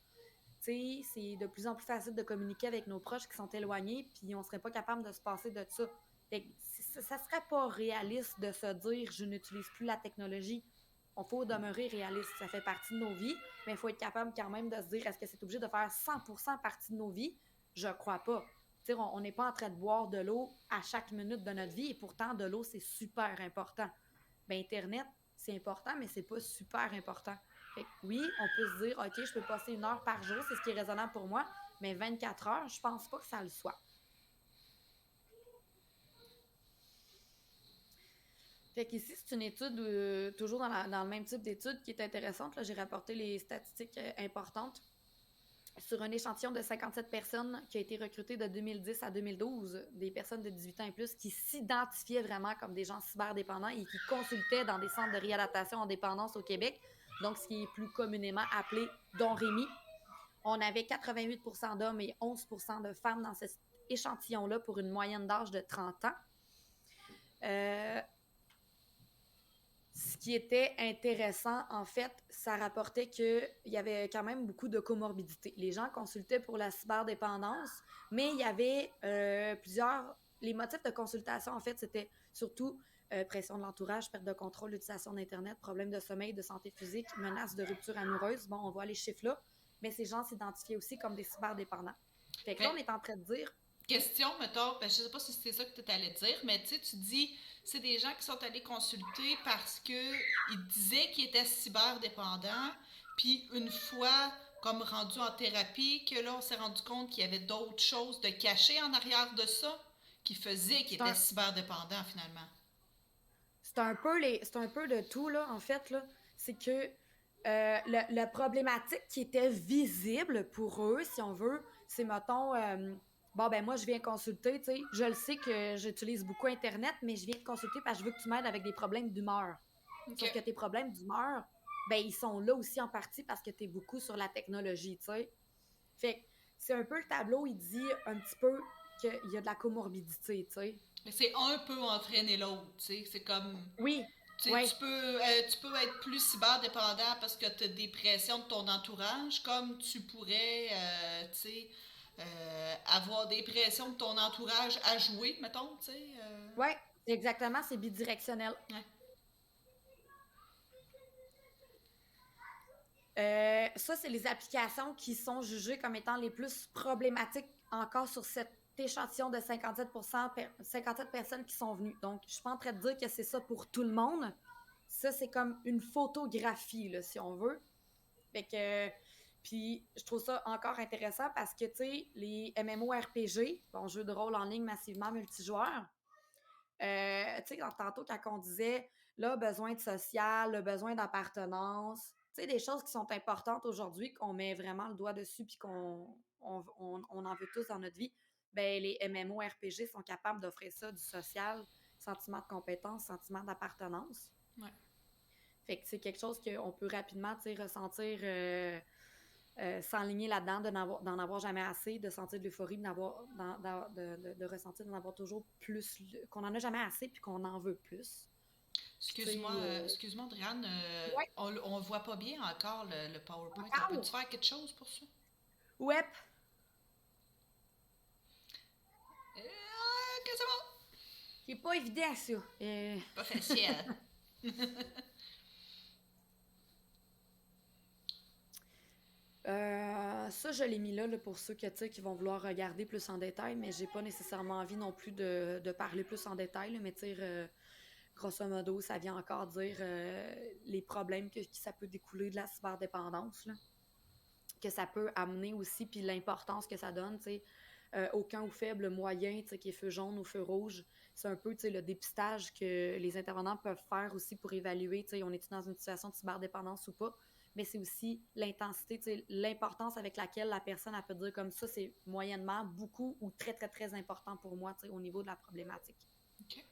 Tu sais, c'est de plus en plus facile de communiquer avec nos proches qui sont éloignés, puis on serait pas capable de se passer de ça. Fait que ça serait pas réaliste de se dire je n'utilise plus la technologie. On faut demeurer réaliste. Ça fait partie de nos vies, mais il faut être capable quand même de se dire est-ce que c'est obligé de faire 100% partie de nos vies? Je crois pas. T'sais, on n'est pas en train de boire de l'eau à chaque minute de notre vie et pourtant de l'eau, c'est super important. Ben, Internet, c'est important, mais c'est pas super important. Fait que oui, on peut se dire, OK, je peux passer 1 heure par jour, c'est ce qui est raisonnable pour moi, mais 24 heures, je pense pas que ça le soit. Fait qu'ici, c'est une étude, toujours dans le même type d'étude qui est intéressante. Là, j'ai rapporté les statistiques importantes sur un échantillon de 57 personnes qui a été recruté de 2010 à 2012, des personnes de 18 ans et plus qui s'identifiaient vraiment comme des gens cyberdépendants et qui consultaient dans des centres de réadaptation en dépendance au Québec, donc ce qui est plus communément appelé Don Rémy. On avait 88 d'hommes et 11 de femmes dans cet échantillon-là pour une moyenne d'âge de 30 ans. Ce qui était intéressant, en fait, ça rapportait qu'il y avait quand même beaucoup de comorbidités. Les gens consultaient pour la cyberdépendance, mais il y avait plusieurs... Les motifs de consultation, en fait, c'était surtout pression de l'entourage, perte de contrôle, utilisation d'Internet, problèmes de sommeil, de santé physique, menaces de rupture amoureuse. Bon, on voit les chiffres là, mais ces gens s'identifiaient aussi comme des cyberdépendants. Fait que là, on est en train de dire... Question, mettons, ben, je sais pas si c'était ça que tu allais dire, mais tu dis, c'est des gens qui sont allés consulter parce que ils disaient qu'ils étaient cyberdépendants, puis une fois, comme rendus en thérapie, que là, on s'est rendu compte qu'il y avait d'autres choses de cachées en arrière de ça, qui faisaient qu'ils C'est étaient un, cyberdépendants, finalement. c'est un peu de tout, là, en fait, là. C'est que la problématique qui était visible pour eux, si on veut, c'est, mettons, bon, ben moi, je viens consulter, tu sais, je le sais que j'utilise beaucoup Internet, mais je viens te consulter parce que je veux que tu m'aides avec des problèmes d'humeur. OK. Sauf que tes problèmes d'humeur, ben ils sont là aussi en partie parce que tu es beaucoup sur la technologie, tu sais. Fait que c'est un peu le tableau, il dit un petit peu qu'il y a de la comorbidité, tu sais. Mais c'est un peu entraîner l'autre, tu sais. C'est comme. Oui, Tu sais, oui, tu peux être plus cyberdépendant parce que tu as des pressions de ton entourage, comme tu pourrais, tu sais, avoir des pressions de ton entourage à jouer, mettons, tu sais. ouais, exactement, c'est bidirectionnel. Ouais. Ça, c'est les applications qui sont jugées comme étant les plus problématiques encore sur cet échantillon de 57 personnes qui sont venues. Donc, je suis pas en train de dire que c'est ça pour tout le monde. Ça, c'est comme une photographie, là, si on veut. Fait que, puis, je trouve ça encore intéressant parce que, tu sais, les MMORPG, bon, jeux de rôle en ligne massivement multijoueurs, tu sais, tantôt, quand on disait, là, besoin de social, le besoin d'appartenance, tu sais, des choses qui sont importantes aujourd'hui, qu'on met vraiment le doigt dessus puis qu'on en veut tous dans notre vie, ben les MMORPG sont capables d'offrir ça, du social, sentiment de compétence, sentiment d'appartenance. Ouais. Fait que c'est quelque chose qu'on peut rapidement, tu sais, ressentir, s'enligner là-dedans, d'en avoir jamais assez, de sentir de l'euphorie, de ressentir d'en avoir toujours plus, qu'on en a jamais assez puis qu'on en veut plus. Puis tu sais, Excuse-moi, Driane, ouais, on voit pas bien encore le PowerPoint. On encore, peut-tu faire quelque chose pour ça? ouais, Que c'est bon! c'est pas évident ça. Pas facile. Ça, je l'ai mis là, pour ceux que, tu sais, qui vont vouloir regarder plus en détail, mais j'ai pas nécessairement envie non plus de parler plus en détail, là, mais tu sais, grosso modo, ça vient encore dire les problèmes que ça peut découler de la cyberdépendance, là, que ça peut amener aussi, puis l'importance que ça donne, tu sais. aucun ou faible, moyen, tu sais, qui est feu jaune ou feu rouge. C'est un peu, tu sais, le dépistage que les intervenants peuvent faire aussi pour évaluer, tu sais, on est dans une situation de cyberdépendance ou pas. Mais c'est aussi l'intensité, tu sais, l'importance avec laquelle la personne, elle peut dire comme ça, c'est moyennement, beaucoup ou très, très, très important pour moi, tu sais, au niveau de la problématique. OK.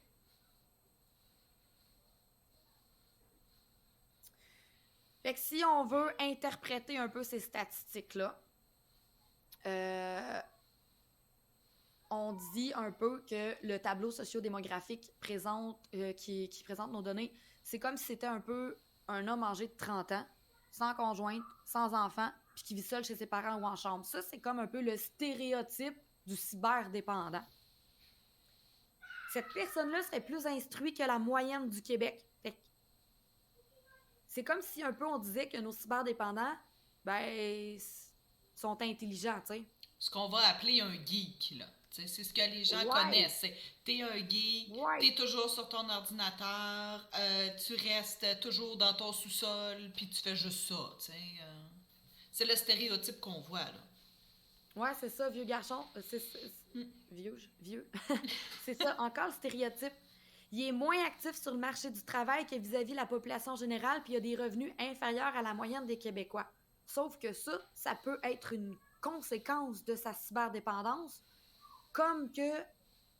Fait que si on veut interpréter un peu ces statistiques-là, on dit un peu que le tableau sociodémographique présente, qui présente nos données, c'est comme si c'était un peu un homme âgé de 30 ans, sans conjointe, sans enfant, puis qui vit seul chez ses parents ou en chambre. Ça, c'est comme un peu le stéréotype du cyberdépendant. Cette personne-là serait plus instruite que la moyenne du Québec. Fait que c'est comme si un peu on disait que nos cyberdépendants, ben, sont intelligents, tu sais. Ce qu'on va appeler un geek, là. Tu sais, c'est ce que les gens Ouais. connaissent. T'es un geek, Ouais. t'es toujours sur ton ordinateur, tu restes toujours dans ton sous-sol, puis tu fais juste ça. Tu sais, c'est le stéréotype qu'on voit, là. Ouais, c'est ça, vieux garçon. Vieux. C'est ça, encore le stéréotype. Il est moins actif sur le marché du travail que vis-à-vis la population générale, puis il a des revenus inférieurs à la moyenne des Québécois. Sauf que ça peut être une conséquence de sa cyberdépendance, comme que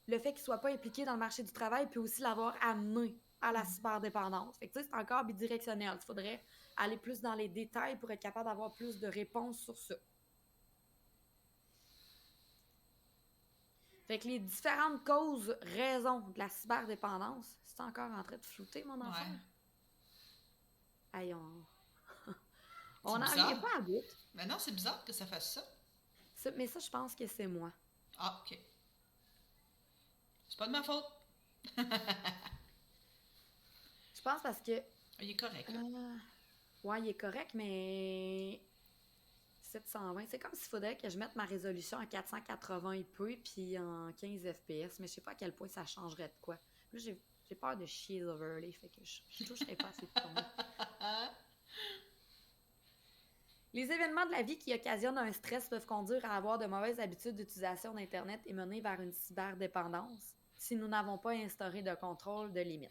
le fait qu'il soit pas impliqué dans le marché du travail peut aussi l'avoir amené à la cyberdépendance. Fait que tu sais, c'est encore bidirectionnel. Il faudrait aller plus dans les détails pour être capable d'avoir plus de réponses sur ça. Fait que les différentes causes, raisons de la cyberdépendance, c'est encore en train de flouter, mon enfant? Ouais. Aïe, on n'en bizarre. revient pas à bout. Mais non, c'est bizarre que ça fasse ça. Mais ça, je pense que c'est moi. Ah, OK. C'est pas de ma faute. Je pense parce que... Il est correct, là. Ouais, il est correct, mais... 720, c'est comme s'il faudrait que je mette ma résolution en 480p puis en 15 fps, mais je sais pas à quel point ça changerait de quoi. Là, j'ai peur de chier les overlays, fait que je toucherais pas à ces boutons. Les événements de la vie qui occasionnent un stress peuvent conduire à avoir de mauvaises habitudes d'utilisation d'Internet et mener vers une cyberdépendance si nous n'avons pas instauré de contrôle de limites.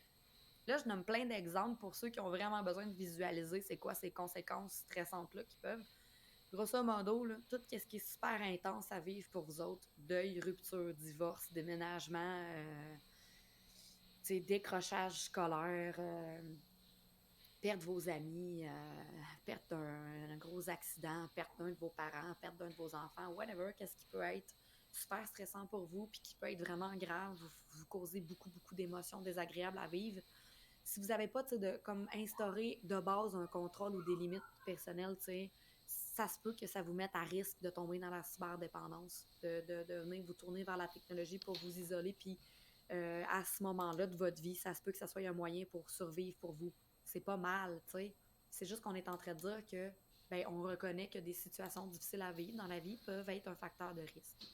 Là, je nomme plein d'exemples pour ceux qui ont vraiment besoin de visualiser c'est quoi ces conséquences stressantes-là qui peuvent. Grosso modo, là, tout ce qui est super intense à vivre pour vous autres, deuil, rupture, divorce, déménagement, décrochage scolaire, perdre vos amis, perdre d'un gros accident, perdre d'un de vos parents, perdre d'un de vos enfants, whatever, qu'est-ce qui peut être super stressant pour vous puis qui peut être vraiment grave, vous causer beaucoup, beaucoup d'émotions désagréables à vivre. Si vous n'avez pas comme instauré de base un contrôle ou des limites personnelles, ça se peut que ça vous mette à risque de tomber dans la cyberdépendance, de venir vous tourner vers la technologie pour vous isoler, puis à ce moment-là de votre vie, ça se peut que ça soit un moyen pour survivre pour vous. C'est pas mal, tu sais. C'est juste qu'on est en train de dire que, ben, on reconnaît que des situations difficiles à vivre dans la vie peuvent être un facteur de risque.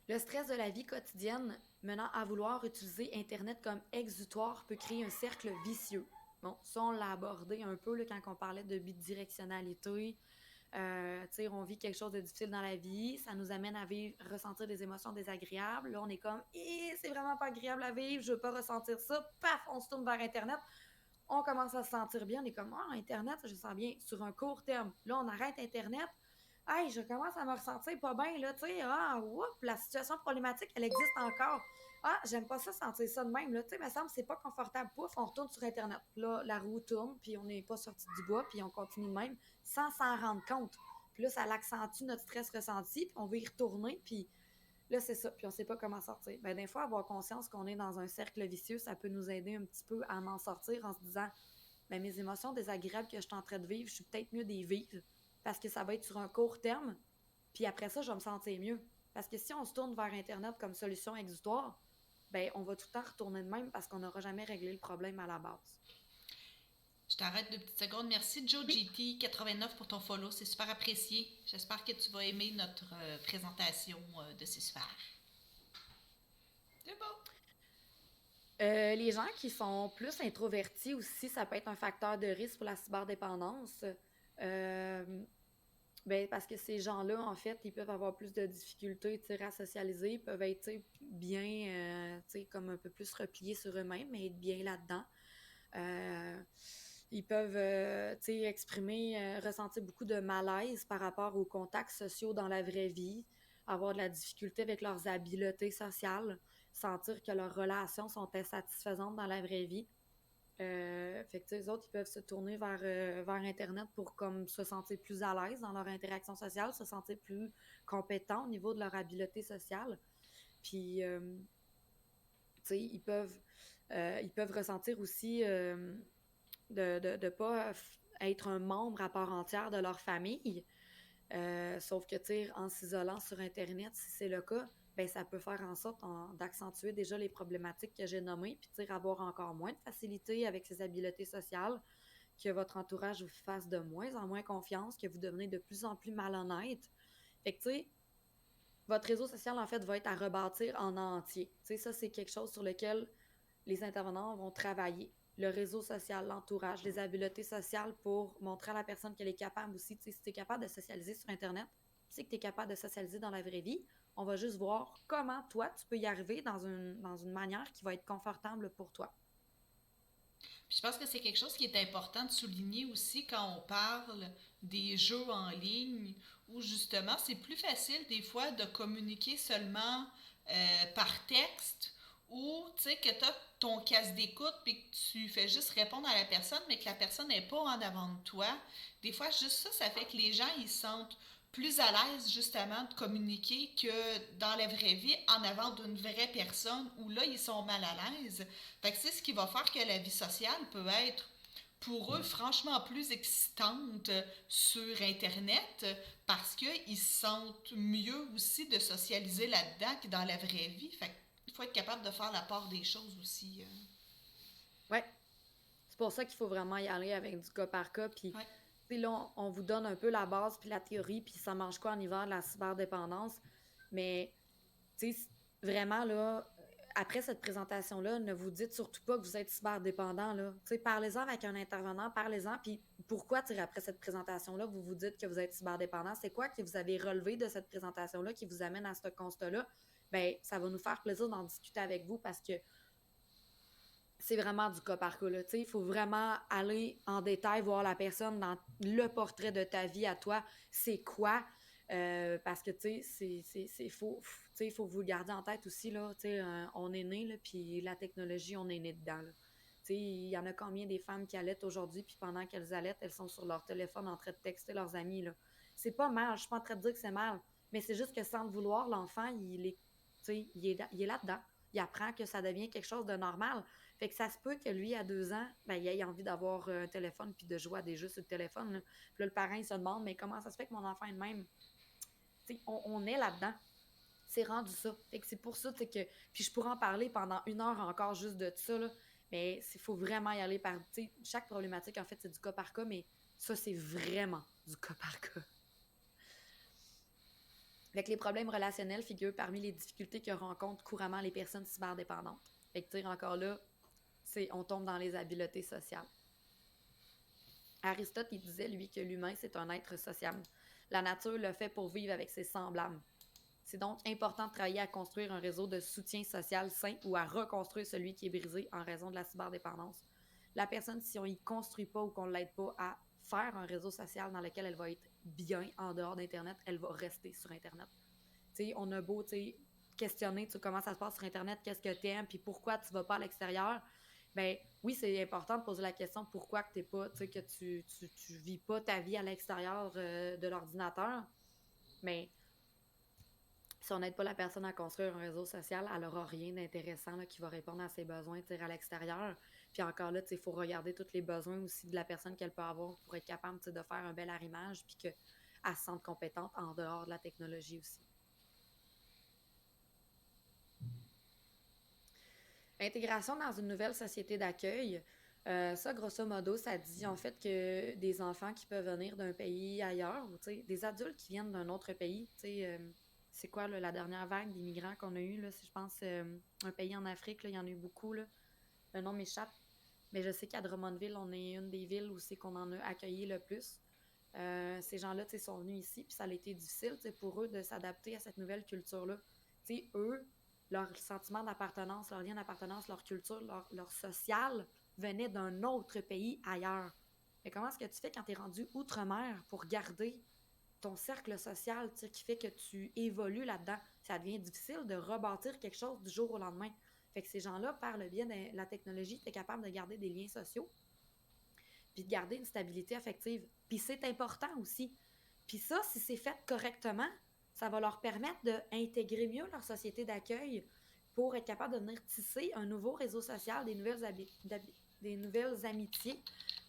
Le stress de la vie quotidienne menant à vouloir utiliser Internet comme exutoire peut créer un cercle vicieux. Bon, ça, on l'a abordé un peu là, quand on parlait de bidirectionnalité. On vit quelque chose de difficile dans la vie, ça nous amène à ressentir des émotions désagréables. Là, on est comme, c'est vraiment pas agréable à vivre, je veux pas ressentir ça. Paf, on se tourne vers Internet. On commence à se sentir bien, on est comme, Internet, je sens bien sur un court terme. Là, on arrête Internet. Hey, je commence à me ressentir pas bien, là, tu sais, la situation problématique, elle existe encore. J'aime pas ça, sentir ça de même, là, tu sais, me semble que c'est pas confortable, pouf, on retourne sur Internet. Là, la roue tourne, puis on n'est pas sorti du bois, puis on continue de même, sans s'en rendre compte. Puis là, ça l'accentue notre stress ressenti, puis on veut y retourner, puis là, c'est ça, puis on sait pas comment sortir. Ben, des fois, avoir conscience qu'on est dans un cercle vicieux, ça peut nous aider un petit peu à m'en sortir en se disant, ben, mes émotions désagréables que je suis en train de vivre, je suis peut-être mieux d'y vivre, parce que ça va être sur un court terme, puis après ça, je vais me sentir mieux. Parce que si on se tourne vers Internet comme solution exutoire, ben on va tout le temps retourner de même parce qu'on n'aura jamais réglé le problème à la base. Je t'arrête 2 petites secondes. Merci Joe GT89 pour ton follow, c'est super apprécié. J'espère que tu vas aimer notre présentation de ces sphères. C'est bon. Les gens qui sont plus introvertis aussi, ça peut être un facteur de risque pour la cyberdépendance. Ben, parce que ces gens-là, en fait, ils peuvent avoir plus de difficultés, tu sais, à socialiser, ils peuvent être, tu sais, bien, tu sais, comme un peu plus repliés sur eux-mêmes, mais être bien là-dedans. Euh, Ils peuvent, tu sais, exprimer, ressentir beaucoup de malaise par rapport aux contacts sociaux dans la vraie vie, avoir de la difficulté avec leurs habiletés sociales, sentir que leurs relations sont insatisfaisantes dans la vraie vie. Fait que, tu sais, les autres, ils peuvent se tourner vers Internet pour comme se sentir plus à l'aise dans leur interaction sociale, se sentir plus compétents au niveau de leur habileté sociale. Puis, tu sais, ils peuvent ressentir aussi de ne pas être un membre à part entière de leur famille. Sauf que, tu sais, en s'isolant sur Internet, si c'est le cas, ben ça peut faire en sorte d'accentuer déjà les problématiques que j'ai nommées, puis, tu sais, avoir encore moins de facilité avec ses habiletés sociales, que votre entourage vous fasse de moins en moins confiance, que vous devenez de plus en plus malhonnête. Fait que, tu sais, votre réseau social, en fait, va être à rebâtir en entier. Tu sais, ça, c'est quelque chose sur lequel les intervenants vont travailler. Le réseau social, l'entourage, les habiletés sociales pour montrer à la personne qu'elle est capable aussi. Tu sais, si tu es capable de socialiser sur Internet, c'est que tu es capable de socialiser dans la vraie vie. On va juste voir comment toi, tu peux y arriver dans une manière qui va être confortable pour toi. Puis je pense que c'est quelque chose qui est important de souligner aussi quand on parle des jeux en ligne, où justement c'est plus facile des fois de communiquer seulement par texte, ou tu sais que tu as ton casque d'écoute puis que tu fais juste répondre à la personne, mais que la personne n'est pas en avant de toi. Des fois, juste ça, ça fait que les gens ils se sentent plus à l'aise justement de communiquer que dans la vraie vie en avant d'une vraie personne où là ils sont mal à l'aise. Fait que c'est ce qui va faire que la vie sociale peut être pour eux franchement plus excitante sur Internet parce qu'ils se sentent mieux aussi de socialiser là-dedans que dans la vraie vie. Fait qu'il faut être capable de faire la part des choses aussi. Ouais, c'est pour ça qu'il faut vraiment y aller avec du cas par cas. Puis, Ouais. tu sais, là, on vous donne un peu la base, puis la théorie, puis ça mange quoi en hiver, la cyberdépendance. Mais, tu sais, vraiment, là, après cette présentation-là, ne vous dites surtout pas que vous êtes cyberdépendant, là. Tu sais, parlez-en avec un intervenant, parlez-en, puis pourquoi, tu sais, après cette présentation-là, vous vous dites que vous êtes cyberdépendant? C'est quoi que vous avez relevé de cette présentation-là qui vous amène à ce constat-là? Ben, ça va nous faire plaisir d'en discuter avec vous parce que c'est vraiment du cas par cas, là. Tu sais, il faut vraiment aller en détail, voir la personne dans le portrait de ta vie à toi, c'est quoi. Parce que, tu sais, c'est faux. Tu sais, il faut vous le garder en tête aussi, là. Tu sais, on est né, là, puis la technologie, on est né dedans, là. Tu sais, il y en a combien des femmes qui allaitent aujourd'hui, puis pendant qu'elles allaitent, elles sont sur leur téléphone en train de texter leurs amis, là. C'est pas mal, je suis pas en train de dire que c'est mal, mais c'est juste que sans le vouloir, l'enfant, tu sais, il est là-dedans. Il apprend que ça devient quelque chose de normal. Fait que ça se peut que lui, à 2 ans, ben, il ait envie d'avoir un téléphone puis de jouer à des jeux sur le téléphone, là. Puis là, le parent, il se demande, mais comment ça se fait que mon enfant est de même? T'sais, on est là-dedans. C'est rendu ça. Fait que c'est pour ça que. Puis je pourrais en parler pendant 1 heure encore juste de ça, là. Mais il faut vraiment y aller par. T'sais, chaque problématique, en fait, c'est du cas par cas, mais ça, c'est vraiment du cas par cas. Fait que les problèmes relationnels figurent parmi les difficultés que rencontrent couramment les personnes cyberdépendantes. Fait que, encore là, on tombe dans les habiletés sociales. Aristote, il disait, lui, que l'humain, c'est un être sociable. La nature le fait pour vivre avec ses semblables. C'est donc important de travailler à construire un réseau de soutien social sain ou à reconstruire celui qui est brisé en raison de la cyberdépendance. La personne, si on y construit pas ou qu'on ne l'aide pas à faire un réseau social dans lequel elle va être bien en dehors d'Internet, elle va rester sur Internet. T'sais, on a beau questionner comment ça se passe sur Internet, qu'est-ce que tu aimes, puis pourquoi tu vas pas à l'extérieur. Ben oui, c'est important de poser la question pourquoi que t'es pas, que tu vis pas ta vie à l'extérieur de l'ordinateur. Mais si on n'aide pas la personne à construire un réseau social, elle n'aura rien d'intéressant là, qui va répondre à ses besoins à l'extérieur. Puis encore là, il faut regarder tous les besoins aussi de la personne qu'elle peut avoir pour être capable de faire un bel arrimage puis qu'elle se sente compétente en dehors de la technologie aussi. Intégration dans une nouvelle société d'accueil. Ça, grosso modo, ça dit en fait que des enfants qui peuvent venir d'un pays ailleurs, ou des adultes qui viennent d'un autre pays, c'est quoi là, la dernière vague d'immigrants qu'on a eue, là, je pense un pays en Afrique, là, il y en a eu beaucoup, là. Le nom m'échappe, mais je sais qu'à Drummondville, on est une des villes où c'est qu'on en a accueilli le plus. Ces gens-là, tu sais, sont venus ici, puis ça a été difficile, tu sais, pour eux de s'adapter à cette nouvelle culture-là. Tu sais, eux, leur sentiment d'appartenance, leur lien d'appartenance, leur culture, leur social venait d'un autre pays ailleurs. Mais comment est-ce que tu fais quand tu es rendu outre-mer pour garder ton cercle social, tu sais, qui fait que tu évolues là-dedans? Ça devient difficile de rebâtir quelque chose du jour au lendemain. Fait que ces gens-là, par le biais de la technologie, tu es capable de garder des liens sociaux, puis de garder une stabilité affective. Puis c'est important aussi. Puis ça, si c'est fait correctement, ça va leur permettre d'intégrer mieux leur société d'accueil pour être capable de venir tisser un nouveau réseau social, des nouvelles amitiés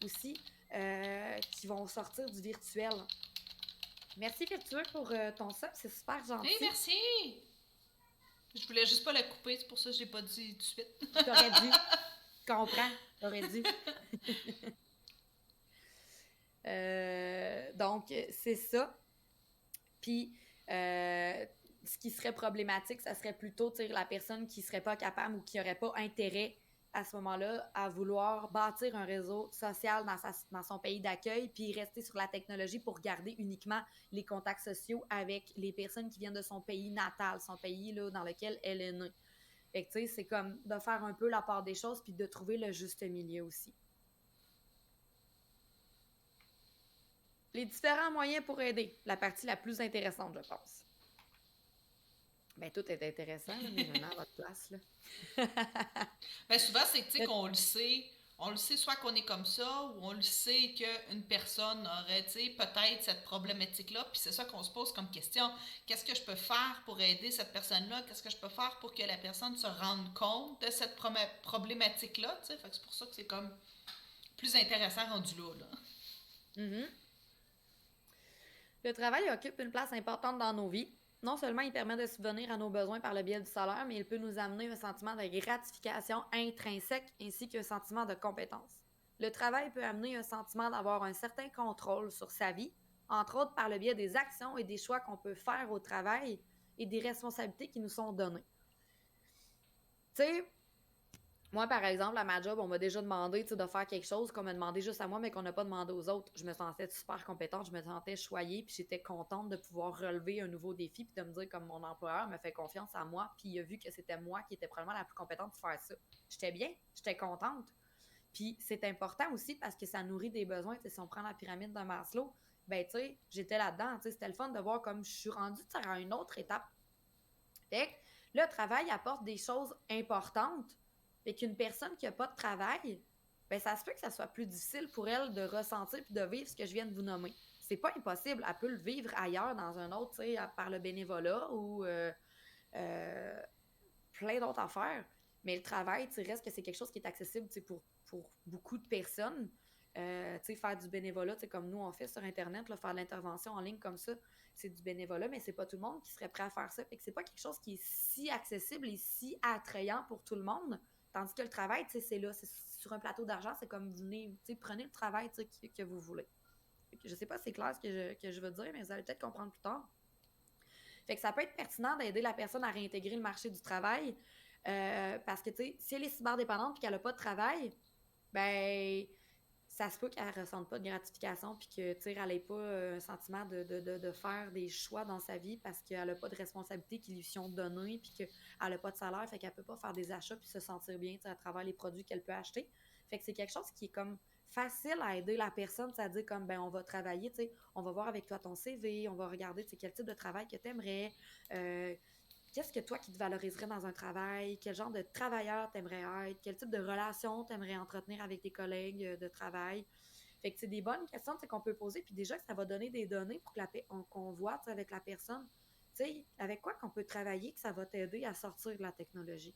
aussi qui vont sortir du virtuel. Merci Virtueux pour ton sub, c'est super gentil. Hey, merci! Je voulais juste pas la couper, c'est pour ça que je l'ai pas dit tout de suite. T'aurais dû. Je comprends. T'aurais dû. Donc, c'est ça. Puis, ce qui serait problématique, ça serait plutôt la personne qui serait pas capable ou qui n'aurait pas intérêt à ce moment-là à vouloir bâtir un réseau social dans son pays d'accueil puis rester sur la technologie pour garder uniquement les contacts sociaux avec les personnes qui viennent de son pays natal, son pays là, dans lequel elle est née. Fait que, tu sais, c'est comme de faire un peu la part des choses puis de trouver le juste milieu aussi. Les différents moyens pour aider, la partie la plus intéressante, je pense. Ben, tout est intéressant, là, mais je mets à votre place, là. Ben souvent, c'est que, tu sais, qu'on le sait. On le sait soit qu'on est comme ça, ou on le sait qu'une personne aurait, tu sais, peut-être cette problématique-là, puis c'est ça qu'on se pose comme question. Qu'est-ce que je peux faire pour aider cette personne-là? Qu'est-ce que je peux faire pour que la personne se rende compte de cette problématique-là, tu sais? Fait que c'est pour ça que c'est comme plus intéressant rendu là. Mm-hmm. Le travail occupe une place importante dans nos vies. Non seulement il permet de subvenir à nos besoins par le biais du salaire, mais il peut nous amener un sentiment de gratification intrinsèque ainsi qu'un sentiment de compétence. Le travail peut amener un sentiment d'avoir un certain contrôle sur sa vie, entre autres par le biais des actions et des choix qu'on peut faire au travail et des responsabilités qui nous sont données. Tu sais, moi, par exemple, à ma job, on m'a déjà demandé de faire quelque chose qu'on m'a demandé juste à moi, mais qu'on n'a pas demandé aux autres. Je me sentais super compétente, je me sentais choyée, puis j'étais contente de pouvoir relever un nouveau défi, puis de me dire comme mon employeur me fait confiance en moi, puis il a vu que c'était moi qui étais probablement la plus compétente pour faire ça. J'étais bien, j'étais contente. Puis c'est important aussi parce que ça nourrit des besoins. T'sais, si on prend la pyramide de Maslow, ben tu sais, j'étais là-dedans. C'était le fun de voir comme je suis rendue à une autre étape. Fait que le travail apporte des choses importantes. Fait qu'une personne qui n'a pas de travail, ben ça se peut que ça soit plus difficile pour elle de ressentir puis de vivre ce que je viens de vous nommer. C'est pas impossible. Elle peut le vivre ailleurs, dans un autre, tu sais, par le bénévolat ou plein d'autres affaires. Mais le travail, tu reste que c'est quelque chose qui est accessible pour beaucoup de personnes. Faire du bénévolat, comme nous on fait sur Internet, là, faire de l'intervention en ligne comme ça, c'est du bénévolat, mais c'est pas tout le monde qui serait prêt à faire ça. Fait que c'est pas quelque chose qui est si accessible et si attrayant pour tout le monde. Tandis que le travail, c'est là, c'est sur un plateau d'argent, c'est comme venez, prenez le travail que vous voulez. Je sais pas si c'est clair ce que je veux dire, mais vous allez peut-être comprendre plus tard. Fait que ça peut être pertinent d'aider la personne à réintégrer le marché du travail parce que, si elle est cyberdépendante et qu'elle n'a pas de travail, ben ça se peut qu'elle ne ressente pas de gratification puis que, elle n'ait pas un sentiment de faire des choix dans sa vie parce qu'elle n'a pas de responsabilités qui lui sont données puis qu'elle n'a pas de salaire, fait qu'elle ne peut pas faire des achats puis se sentir bien à travers les produits qu'elle peut acheter. Fait que c'est quelque chose qui est comme facile à aider la personne, c'est-à-dire comme, ben on va travailler, on va voir avec toi ton CV, on va regarder, quel type de travail que tu aimerais, qu'est-ce que toi qui te valoriserais dans un travail? Quel genre de travailleur t'aimerais être? Quel type de relation t'aimerais entretenir avec tes collègues de travail? Fait que c'est des bonnes questions qu'on peut poser. Puis déjà, ça va donner des données pour qu'on voit avec la personne. Avec quoi qu'on peut travailler que ça va t'aider à sortir de la technologie.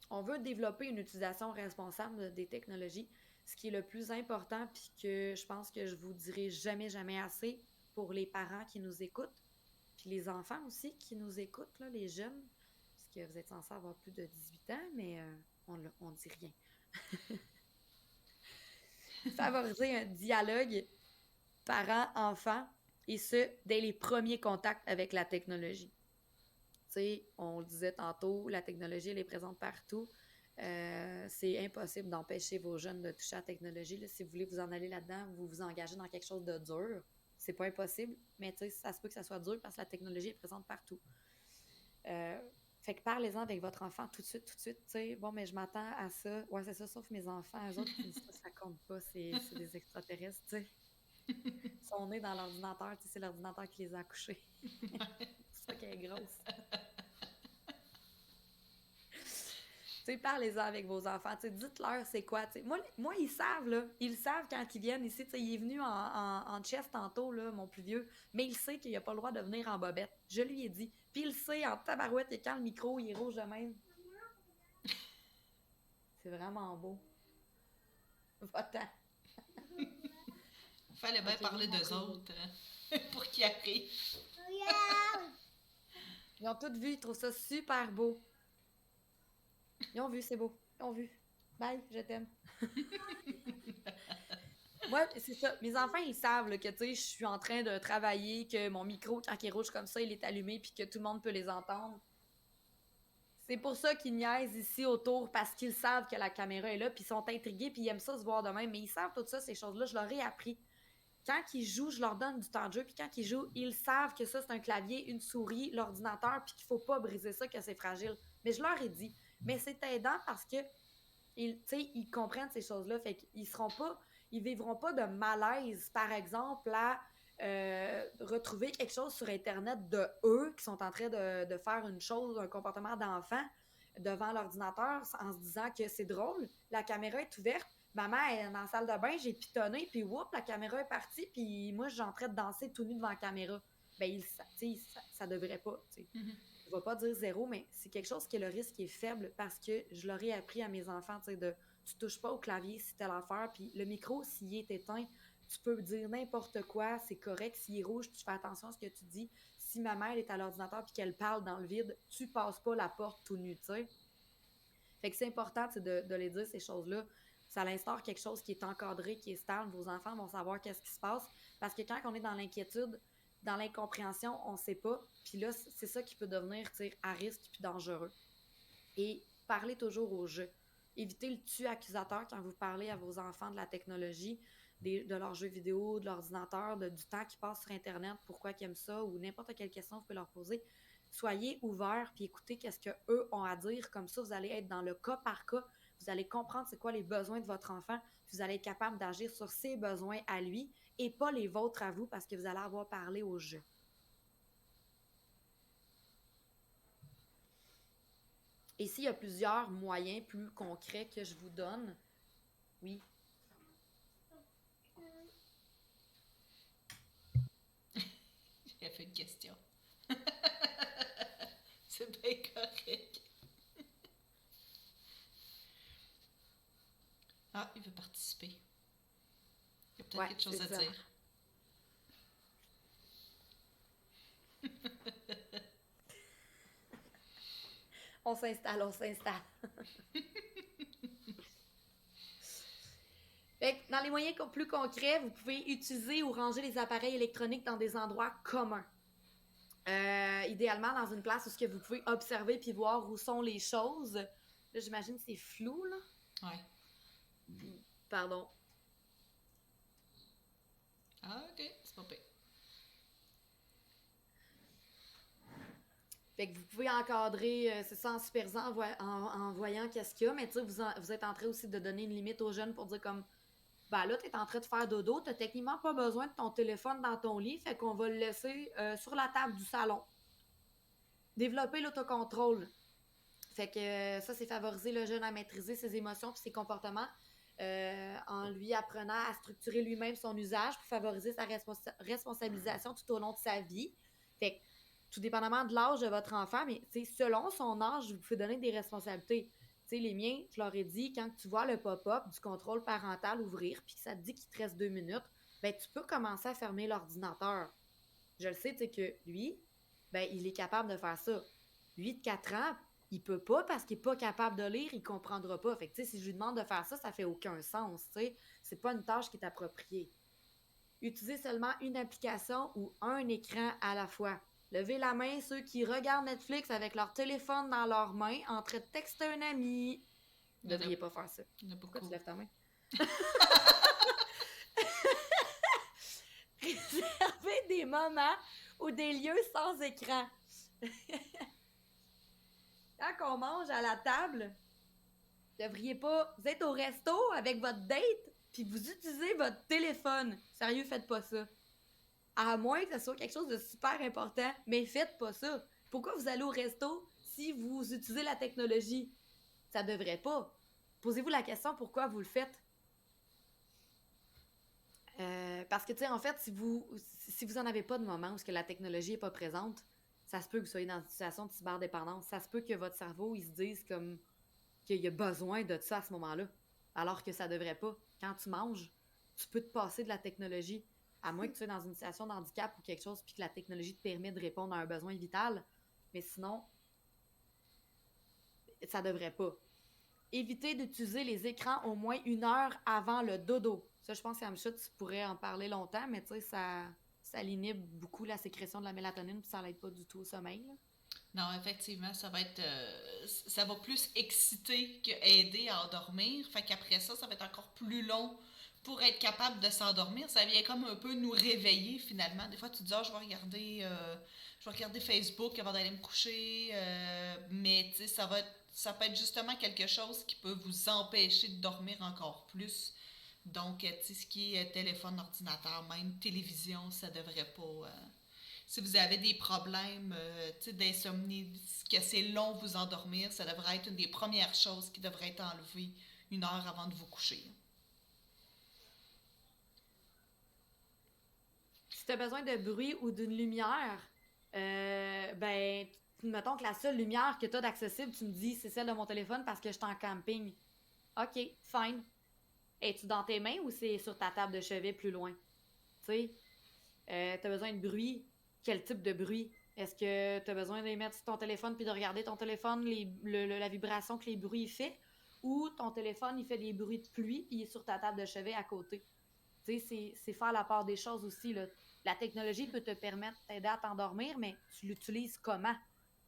On veut développer une utilisation responsable des technologies. Ce qui est le plus important, puis que je pense que je vous dirai jamais, jamais assez pour les parents qui nous écoutent, puis les enfants aussi qui nous écoutent, là, les jeunes, parce que vous êtes censés avoir plus de 18 ans, mais on dit rien. Favoriser un dialogue parents-enfants, et ce, dès les premiers contacts avec la technologie. On le disait tantôt, la technologie, elle est présente partout. C'est impossible d'empêcher vos jeunes de toucher à la technologie. Là. Si vous voulez vous en aller là-dedans, vous vous engagez dans quelque chose de dur. C'est pas impossible, mais ça se peut que ça soit dur parce que la technologie est présente partout. Euh, Fait que parlez-en avec votre enfant tout de suite, tu sais, bon, mais je m'attends à ça. Ouais, c'est ça, sauf mes enfants, eux autres, ça compte pas, c'est des extraterrestres, tu sais. Ils sont nés dans l'ordinateur, tu sais, c'est l'ordinateur qui les a accouchés. C'est ça qui est grosse. Tu sais, parlez-en avec vos enfants. Tu sais, dites-leur c'est quoi. Tu sais. Moi, ils savent, là. Ils le savent quand ils viennent ici. Tu sais, il est venu en chess tantôt, là, mon plus vieux. Mais il sait qu'il n'a pas le droit de venir en bobette. Je lui ai dit. Puis il sait en tabarouette et quand le micro, il est rouge de même. C'est vraiment beau. Va-t'en. Fallait bien Ok, parler mon d'eux cool. autres pour qu'ils arrivent. Regarde. Ils ont tous vu. Ils trouvent ça super beau. Ils ont vu, c'est beau. Ils ont vu. Bye, je t'aime. Moi, c'est ça. Mes enfants, ils savent là, que tu sais, je suis en train de travailler, que mon micro, quand il est rouge comme ça, il est allumé, puis que tout le monde peut les entendre. C'est pour ça qu'ils niaisent ici autour, parce qu'ils savent que la caméra est là, puis ils sont intrigués, puis ils aiment ça se voir de même. Mais ils savent tout ça, ces choses-là, je leur ai appris. Quand ils jouent, je leur donne du temps de jeu, puis quand ils jouent, ils savent que ça, c'est un clavier, une souris, l'ordinateur, puis qu'il faut pas briser ça, que c'est fragile. Mais je leur ai dit. Mais c'est aidant parce que ils comprennent ces choses-là. Fait qu'ils seront pas, ils vivront pas de malaise, par exemple, à retrouver quelque chose sur Internet de eux qui sont en train de faire une chose, un comportement d'enfant devant l'ordinateur en se disant que c'est drôle, la caméra est ouverte, maman est dans la salle de bain, j'ai pitonné, puis whoop, la caméra est partie, puis moi, j'ai en train de danser tout nu devant la caméra. Ben, ça devrait pas, tu sais. Mhm. Je ne vais pas dire zéro, mais c'est quelque chose que le risque est faible parce que je leur ai appris à mes enfants, tu sais, de tu touches pas au clavier si telle affaire, puis le micro, s'il est éteint, tu peux dire n'importe quoi, c'est correct. S'il est rouge, tu fais attention à ce que tu dis. Si ma mère est à l'ordinateur puis qu'elle parle dans le vide, tu passes pas la porte tout nu, tu sais. Fait que c'est important de les dire, ces choses-là. Ça l'instaure quelque chose qui est encadré, qui est stable. Vos enfants vont savoir qu'est-ce qui se passe. Parce que quand on est dans l'inquiétude, dans l'incompréhension, on ne sait pas. Puis là, c'est ça qui peut devenir à risque puis dangereux. Et parlez toujours au jeu. Évitez le tu accusateur quand vous parlez à vos enfants de la technologie, de leurs jeux vidéo, de l'ordinateur, du temps qu'ils passent sur Internet, pourquoi ils aiment ça, ou n'importe quelle question que vous pouvez leur poser. Soyez ouverts puis écoutez qu'est-ce qu'eux ont à dire. Comme ça, vous allez être dans le cas par cas. Vous allez comprendre c'est quoi les besoins de votre enfant. Vous allez être capable d'agir sur ses besoins à lui et pas les vôtres à vous parce que vous allez avoir parlé au jeu. Et s'il y a plusieurs moyens plus concrets que je vous donne, oui. J'ai fait une question. C'est bien correct. Ah, il veut participer. Il y a peut-être Ouais, quelque chose à c'est ça. dire. On s'installe, on s'installe. Fait que dans les moyens plus concrets, vous pouvez utiliser ou ranger les appareils électroniques dans des endroits communs. Idéalement, dans une place où ce que vous pouvez observer puis voir où sont les choses. Là, j'imagine que c'est flou, là. Ouais. Pardon. Ah, ok, c'est pas pire. Fait que vous pouvez encadrer, c'est ça, en supervisant, en voyant qu'est-ce qu'il y a, mais tu sais, vous êtes en train aussi de donner une limite aux jeunes pour dire comme, ben là, t'es en train de faire dodo, t'as techniquement pas besoin de ton téléphone dans ton lit, fait qu'on va le laisser sur la table du salon. Développer l'autocontrôle. Fait que ça, c'est favoriser le jeune à maîtriser ses émotions et ses comportements en lui apprenant à structurer lui-même son usage pour favoriser sa responsabilisation tout au long de sa vie. Fait que, tout dépendamment de l'âge de votre enfant, mais selon son âge, vous pouvez donner des responsabilités. T'sais, les miens, je leur ai dit, quand tu vois le pop-up du contrôle parental ouvrir puis que ça te dit qu'il te reste 2 minutes, ben tu peux commencer à fermer l'ordinateur. Je le sais, tu sais, que lui, ben il est capable de faire ça. Lui, de 4 ans, il peut pas parce qu'il est pas capable de lire, il comprendra pas. Fait que, tu sais, si je lui demande de faire ça, ça fait aucun sens, tu sais. C'est pas une tâche qui est appropriée. Utilisez seulement une application ou un écran à la fois. Levez la main ceux qui regardent Netflix avec leur téléphone dans leurs mains en train de texter un ami. Vous ne devriez pas faire ça. Il y en a Pourquoi tu beaucoup. lèves ta main? Réservez des moments ou des lieux sans écran. Quand on mange à la table, vous devriez pas... Vous êtes au resto avec votre date, puis vous utilisez votre téléphone. Sérieux, faites pas ça. À moins que ce soit quelque chose de super important, mais faites pas ça. Pourquoi vous allez au resto si vous utilisez la technologie? Ça devrait pas. Posez-vous la question pourquoi vous le faites. Parce que, tu sais, en fait, si vous en avez pas de moment où ce que la technologie est pas présente, ça se peut que vous soyez dans une situation de cyberdépendance. Ça se peut que votre cerveau, il se dise comme qu'il y a besoin de ça à ce moment-là, alors que ça devrait pas. Quand tu manges, tu peux te passer de la technologie, à moins que tu sois dans une situation de handicap ou quelque chose, puis que la technologie te permet de répondre à un besoin vital. Mais sinon, ça devrait pas. Évitez d'utiliser les écrans au moins 1 heure avant le dodo. Ça, je pense qu'Amcha, tu pourrais en parler longtemps, mais tu sais, ça inhibe beaucoup la sécrétion de la mélatonine, puis ça l'aide pas du tout au sommeil, là. Non, effectivement, ça va plus exciter que aider à endormir. Fait qu'après ça, ça va être encore plus long pour être capable de s'endormir. Ça vient comme un peu nous réveiller finalement. Des fois, tu te dis, ah, je vais regarder Facebook avant d'aller me coucher. Mais tu sais, ça peut être justement quelque chose qui peut vous empêcher de dormir encore plus. Donc, tu sais, ce qui est téléphone, ordinateur, même télévision, ça devrait pas. Si vous avez des problèmes d'insomnie, que c'est long vous endormir, ça devrait être une des premières choses qui devrait être enlevée 1 heure avant de vous coucher. Si tu as besoin de bruit ou d'une lumière, ben, mettons que la seule lumière que tu as d'accessible, tu me dis, c'est celle de mon téléphone parce que je suis en camping. OK, fine. Es-tu dans tes mains ou c'est sur ta table de chevet plus loin? Tu sais, tu as besoin de bruit. Quel type de bruit? Est-ce que tu as besoin de les mettre sur ton téléphone puis de regarder ton téléphone, la vibration que les bruits fait? Ou ton téléphone, il fait des bruits de pluie puis il est sur ta table de chevet à côté? Tu sais, c'est faire la part des choses aussi, là. La technologie peut te permettre d'aider à t'endormir, mais tu l'utilises comment?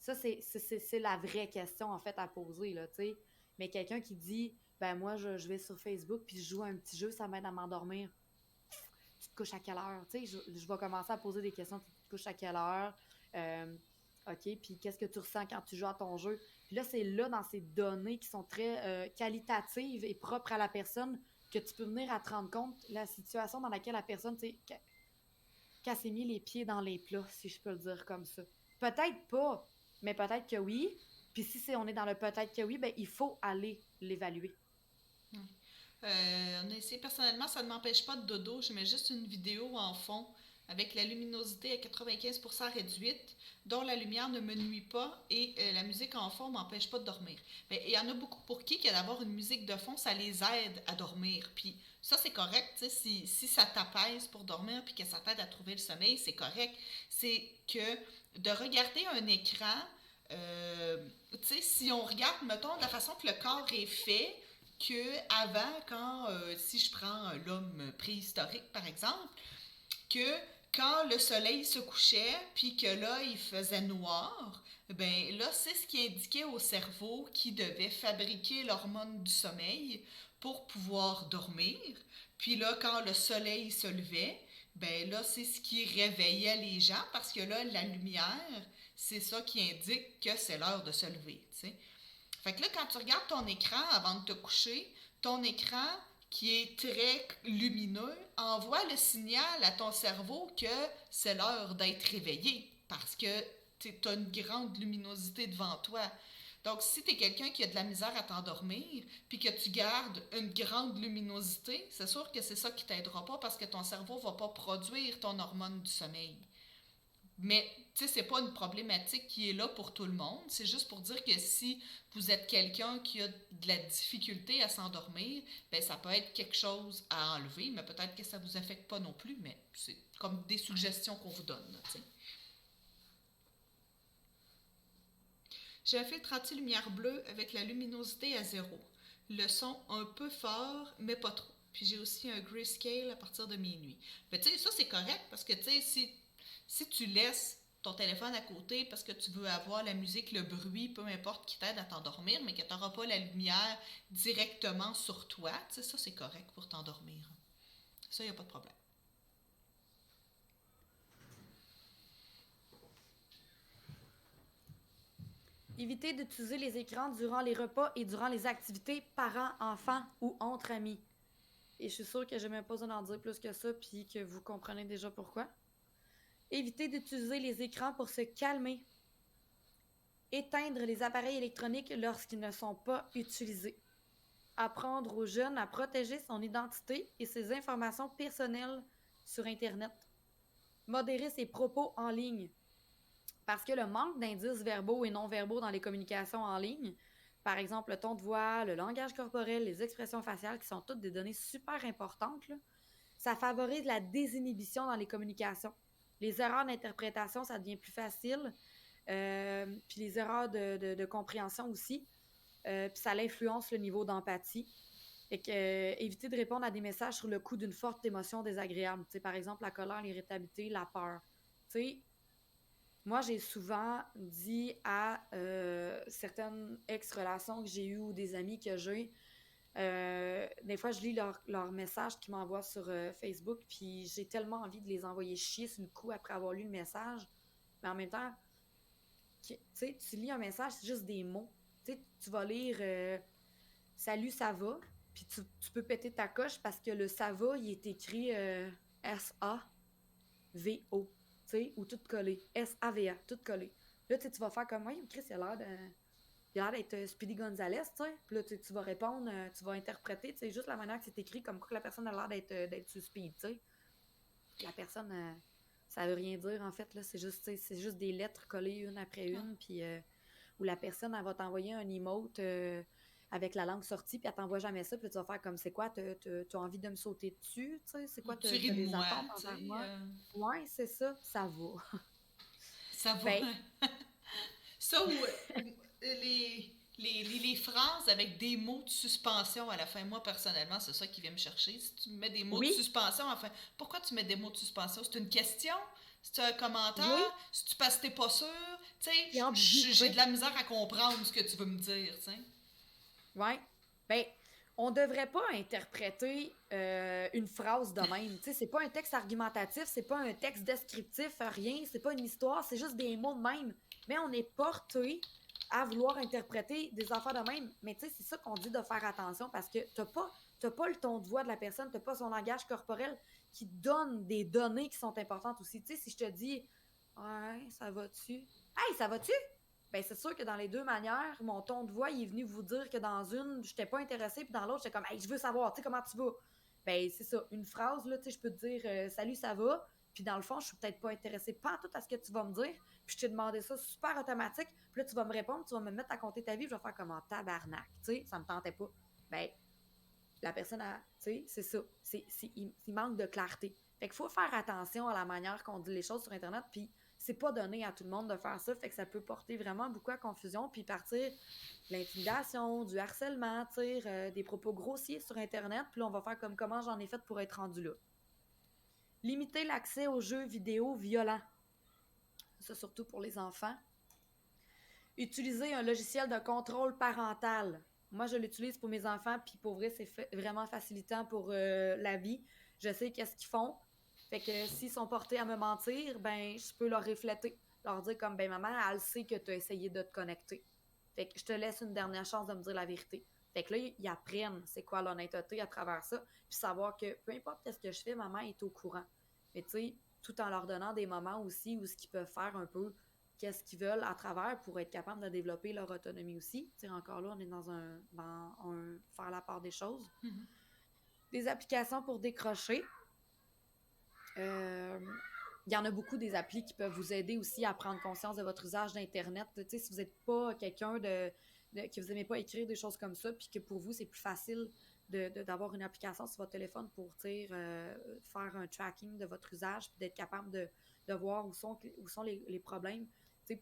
Ça, c'est la vraie question, en fait, à poser, là, tu sais. Mais quelqu'un qui dit, ben moi, je vais sur Facebook puis je joue à un petit jeu, ça m'aide à m'endormir. Tu te couches à quelle heure? Tu sais, je vais commencer à poser des questions. Tu te couches à quelle heure? OK, puis qu'est-ce que tu ressens quand tu joues à ton jeu? Puis là, c'est là, dans ces données qui sont très qualitatives et propres à la personne, que tu peux venir à te rendre compte la situation dans laquelle la personne, tu sais, qu'elle s'est mis les pieds dans les plats, si je peux le dire comme ça. Peut-être pas, mais peut-être que oui. Puis si on est dans le peut-être que oui, ben il faut aller l'évaluer. On a essayé personnellement, ça ne m'empêche pas de dodo. Je mets juste une vidéo en fond avec la luminosité à 95% réduite, dont la lumière ne me nuit pas et la musique en fond ne m'empêche pas de dormir. Mais il y en a beaucoup pour qui d'avoir une musique de fond, ça les aide à dormir. Puis ça, c'est correct. Si ça t'apaise pour dormir puis que ça t'aide à trouver le sommeil, c'est correct. C'est que de regarder un écran, si on regarde, mettons, de la façon que le corps est fait, que avant, si je prends l'homme préhistorique par exemple, que quand le soleil se couchait, puis que là, il faisait noir, ben là, c'est ce qui indiquait au cerveau qu'il devait fabriquer l'hormone du sommeil pour pouvoir dormir. Puis là, quand le soleil se levait, ben là, c'est ce qui réveillait les gens, parce que là, la lumière, c'est ça qui indique que c'est l'heure de se lever, tu sais. Fait que là, quand tu regardes ton écran avant de te coucher, ton écran qui est très lumineux envoie le signal à ton cerveau que c'est l'heure d'être réveillé parce que tu as une grande luminosité devant toi. Donc, si tu es quelqu'un qui a de la misère à t'endormir, puis que tu gardes une grande luminosité, c'est sûr que c'est ça qui t'aidera pas parce que ton cerveau va pas produire ton hormone du sommeil. Mais, tu sais, c'est pas une problématique qui est là pour tout le monde. C'est juste pour dire que si vous êtes quelqu'un qui a de la difficulté à s'endormir, ben ça peut être quelque chose à enlever, mais peut-être que ça vous affecte pas non plus, mais c'est comme des suggestions qu'on vous donne, tu sais. J'ai un filtre anti-lumière bleue avec la luminosité à 0. Le son un peu fort, mais pas trop. Puis j'ai aussi un grayscale à partir de minuit. Mais tu sais, ça c'est correct parce que tu sais, si tu laisses ton téléphone à côté parce que tu veux avoir la musique, le bruit, peu importe, qui t'aide à t'endormir, mais que tu n'auras pas la lumière directement sur toi, tu sais, ça, c'est correct pour t'endormir. Ça, il n'y a pas de problème. Évitez d'utiliser les écrans durant les repas et durant les activités parents-enfants ou entre amis. Et je suis sûre que je n'ai même pas besoin d'en dire plus que ça, puis que vous comprenez déjà pourquoi. Évitez d'utiliser les écrans pour se calmer. Éteindre les appareils électroniques lorsqu'ils ne sont pas utilisés. Apprendre aux jeunes à protéger son identité et ses informations personnelles sur Internet. Modérer ses propos en ligne. Parce que le manque d'indices verbaux et non-verbaux dans les communications en ligne, par exemple le ton de voix, le langage corporel, les expressions faciales, qui sont toutes des données super importantes, là, ça favorise la désinhibition dans les communications. Les erreurs d'interprétation, ça devient plus facile. Puis les erreurs de compréhension aussi. Puis ça influence le niveau d'empathie. Fait que, éviter de répondre à des messages sur le coup d'une forte émotion désagréable. T'sais, par exemple, la colère, l'irritabilité, la peur. T'sais, moi, j'ai souvent dit à certaines ex-relations que j'ai eues ou des amis que j'ai, des fois, je lis leurs messages qu'ils m'envoient sur Facebook, puis j'ai tellement envie de les envoyer chier sur le coup après avoir lu le message. Mais en même temps, tu sais, tu lis un message, c'est juste des mots. Tu sais, tu vas lire Salut, ça va, puis tu peux péter ta coche parce que le ça va, il est écrit S-A-V-O, tu sais, ou tout collé. S-A-V-A, tout collé. Là, tu vas faire comme, oui, Chris, il a l'air d'être Speedy Gonzalez, tu sais. Puis là, tu vas répondre, tu vas interpréter, tu sais, juste la manière que c'est écrit, comme quoi que la personne a l'air d'être sur speed, tu sais. La personne, ça veut rien dire, en fait, là. C'est juste des lettres collées une après une, puis où la personne, elle va t'envoyer un emote avec la langue sortie, puis elle t'envoie jamais ça, puis tu vas faire comme, c'est quoi, t'as envie de me sauter dessus, tu sais, c'est Ou quoi, tu ris t'as de des moi, attentes tu sais. envers moi? Ouais, c'est ça, ça va. Ça va. Ben, Ça ou les phrases avec des mots de suspension à la fin. Moi, personnellement, c'est ça qui vient me chercher. Si tu mets des mots de oui, suspension à la fin, pourquoi tu mets des mots de suspension? C'est une question? C'est un oui, commentaire? Si tu passes, t'es pas sûr? Tu sais, c'est ambigu, j'ai de oui. la misère à comprendre ce que tu veux me dire, tu sais. Ouais. Ben, on devrait pas interpréter une phrase de même. Tu sais, c'est pas un texte argumentatif, c'est pas un texte descriptif, rien, c'est pas une histoire, c'est juste des mots de même. Mais on est porté à vouloir interpréter des affaires de même. Mais tu sais, c'est ça qu'on dit de faire attention parce que t'as pas le ton de voix de la personne, t'as pas son langage corporel qui donne des données qui sont importantes aussi. Tu sais, si je te dis, ouais, ça va-tu? Hey, ça va-tu? Ben, c'est sûr que dans les deux manières, mon ton de voix, il est venu vous dire que dans une, je n'étais pas intéressée, puis dans l'autre, j'étais comme, hey, je veux savoir, tu sais, comment tu vas? Ben, c'est ça. Une phrase, là, tu sais, je peux te dire, salut, ça va? Puis dans le fond, je suis peut-être pas intéressée pas tout à ce que tu vas me dire, puis je t'ai demandé ça super automatique, puis là, tu vas me répondre, tu vas me mettre à compter ta vie, puis je vais faire comme en tabarnak, tu sais, ça me tentait pas. Ben, la personne, tu sais, c'est ça. Il manque de clarté. Fait qu'il faut faire attention à la manière qu'on dit les choses sur Internet, puis c'est pas donné à tout le monde de faire ça, fait que ça peut porter vraiment beaucoup à confusion, puis partir de l'intimidation, du harcèlement, des propos grossiers sur Internet, puis là, on va faire comme comment j'en ai fait pour être rendu là. Limiter l'accès aux jeux vidéo violents. Ça, surtout pour les enfants. Utiliser un logiciel de contrôle parental. Moi, je l'utilise pour mes enfants, puis pour vrai, c'est vraiment facilitant pour la vie. Je sais qu'est-ce qu'ils font. Fait que s'ils sont portés à me mentir, ben, je peux leur refléter. Leur dire comme, ben, maman, elle sait que tu as essayé de te connecter. Fait que je te laisse une dernière chance de me dire la vérité. Fait que là, ils apprennent c'est quoi l'honnêteté à travers ça, puis savoir que peu importe ce que je fais, maman est au courant. Mais tu sais, tout en leur donnant des moments aussi où ce qu'ils peuvent faire un peu qu'est-ce qu'ils veulent à travers pour être capable de développer leur autonomie aussi. T'sais, encore là, on est dans un faire la part des choses. Mhm. Des applications pour décrocher. Il y en a beaucoup des applis qui peuvent vous aider aussi à prendre conscience de votre usage d'Internet. Si vous n'êtes pas quelqu'un que vous n'aimez pas écrire des choses comme ça, puis que pour vous, c'est plus facile d'avoir une application sur votre téléphone pour faire un tracking de votre usage, puis d'être capable de voir où sont les problèmes.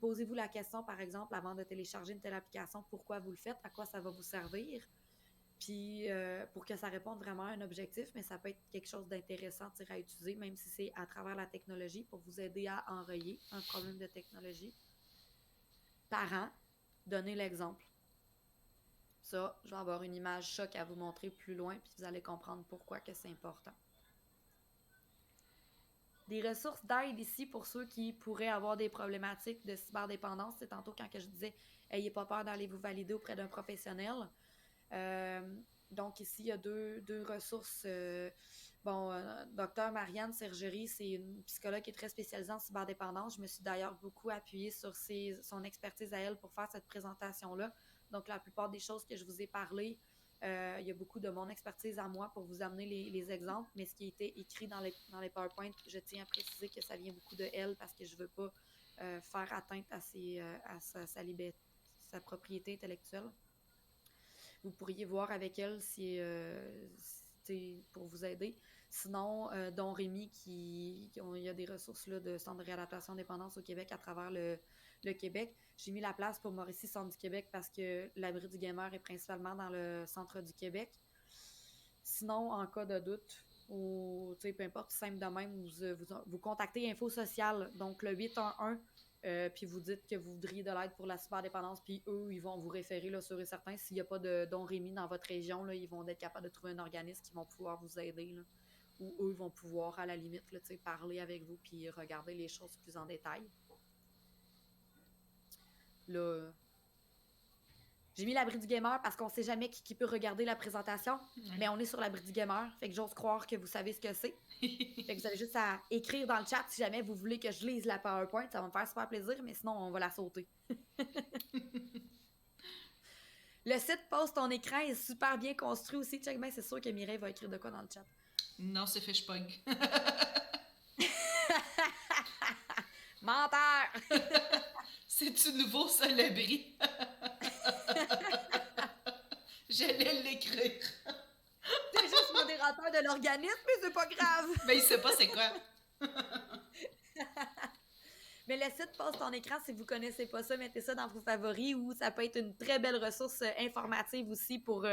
Posez-vous la question, par exemple, avant de télécharger une telle application, pourquoi vous le faites, à quoi ça va vous servir. Puis pour que ça réponde vraiment à un objectif, mais ça peut être quelque chose d'intéressant à utiliser, même si c'est à travers la technologie pour vous aider à enrayer un problème de technologie. Parents, donnez l'exemple. Ça, je vais avoir une image choc à vous montrer plus loin, puis vous allez comprendre pourquoi que c'est important. Des ressources d'aide ici pour ceux qui pourraient avoir des problématiques de cyberdépendance. C'est tantôt quand que je disais, ayez pas peur d'aller vous valider auprès d'un professionnel. Donc ici, il y a deux ressources. Docteur Marianne Sergerie, c'est une psychologue qui est très spécialisée en cyberdépendance. Je me suis d'ailleurs beaucoup appuyée sur son expertise à elle pour faire cette présentation-là. Donc, la plupart des choses que je vous ai parlé, il y a beaucoup de mon expertise à moi pour vous amener les exemples, mais ce qui a été écrit dans les PowerPoint, je tiens à préciser que ça vient beaucoup de elle parce que je ne veux pas faire atteinte à sa propriété intellectuelle. Vous pourriez voir avec elle si pour vous aider. Sinon, Don Rémy, il y a des ressources là, de centre de réadaptation dépendance au Québec à travers le Québec. J'ai mis la place pour Mauricie, centre du Québec, parce que l'abri du gamer est principalement dans le centre du Québec. Sinon, en cas de doute, ou peu importe, simple de même, vous contactez Info Sociale, donc le 811, puis vous dites que vous voudriez de l'aide pour la cyberdépendance, puis eux, ils vont vous référer, là, sûr et certain. S'il n'y a pas de Don Rémy dans votre région, là, ils vont être capables de trouver un organisme qui vont pouvoir vous aider, là, ou eux vont pouvoir, à la limite, là, parler avec vous, puis regarder les choses plus en détail. Là, j'ai mis l'abri du gamer parce qu'on sait jamais qui peut regarder la présentation, mais on est sur l'abri du gamer, fait que j'ose croire que vous savez ce que c'est. Fait que vous avez juste à écrire dans le chat si jamais vous voulez que je lise la PowerPoint, ça va me faire super plaisir, mais sinon on va la sauter. Le site Pose ton écran est super bien construit aussi. Check bien, c'est sûr que Mireille va écrire de quoi dans le chat. Non, c'est Fishpug. Menteur! C'est-tu nouveau, ça, l'abri? J'allais l'écrire. T'es juste modérateur de l'organisme, mais c'est pas grave. Mais il sait pas c'est quoi. Mais le site Pose ton écran, si vous connaissez pas ça, mettez ça dans vos favoris, ou ça peut être une très belle ressource informative aussi pour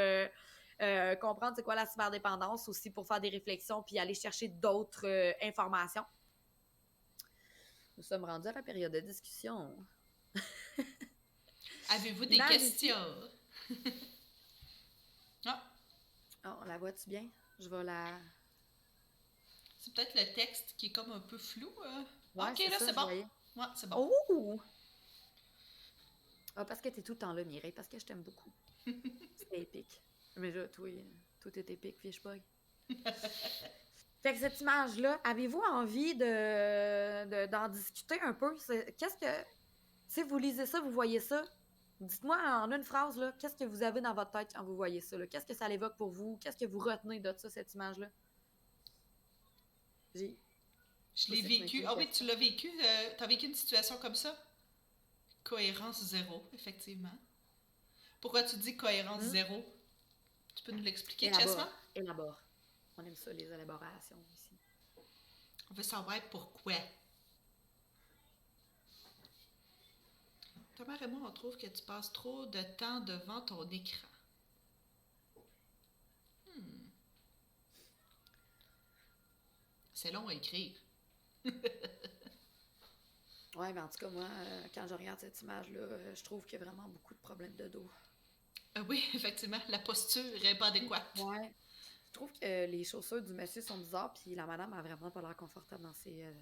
comprendre c'est quoi la cyberdépendance, aussi pour faire des réflexions puis aller chercher d'autres informations. Nous sommes rendus à la période de discussion. Avez-vous des questions? Ah. Oh, la vois-tu bien? Je vais la... C'est peut-être le texte qui est comme un peu flou. Ouais, ok, là, c'est bon. Ouais, c'est bon. Oh! Ah, parce que t'es tout le temps là, Mireille, parce que je t'aime beaucoup. C'est épique. Mais là, tout est épique, Fishpug. Fait que cette image-là, avez-vous envie d'en discuter un peu? Qu'est-ce que... Si vous lisez ça, vous voyez ça, dites-moi en une phrase, là, qu'est-ce que vous avez dans votre tête quand vous voyez ça? Qu'est-ce que ça l'évoque pour vous? Qu'est-ce que vous retenez de ça, cette image-là? Je l'ai vécu. Ah oui, tu l'as vécu? T'as vécu une situation comme ça? Cohérence zéro, effectivement. Pourquoi tu dis cohérence zéro? Tu peux nous l'expliquer, Chessman? Élabore. On aime ça, les élaborations ici. On veut savoir pourquoi. Ta mère et moi, on trouve que tu passes trop de temps devant ton écran. C'est long à écrire. Ouais, mais en tout cas, moi, quand je regarde cette image-là, je trouve qu'il y a vraiment beaucoup de problèmes de dos. Oui, effectivement, la posture n'est pas adéquate. Ouais. Je trouve que les chaussures du monsieur sont bizarres, puis la madame a vraiment pas l'air confortable dans ses...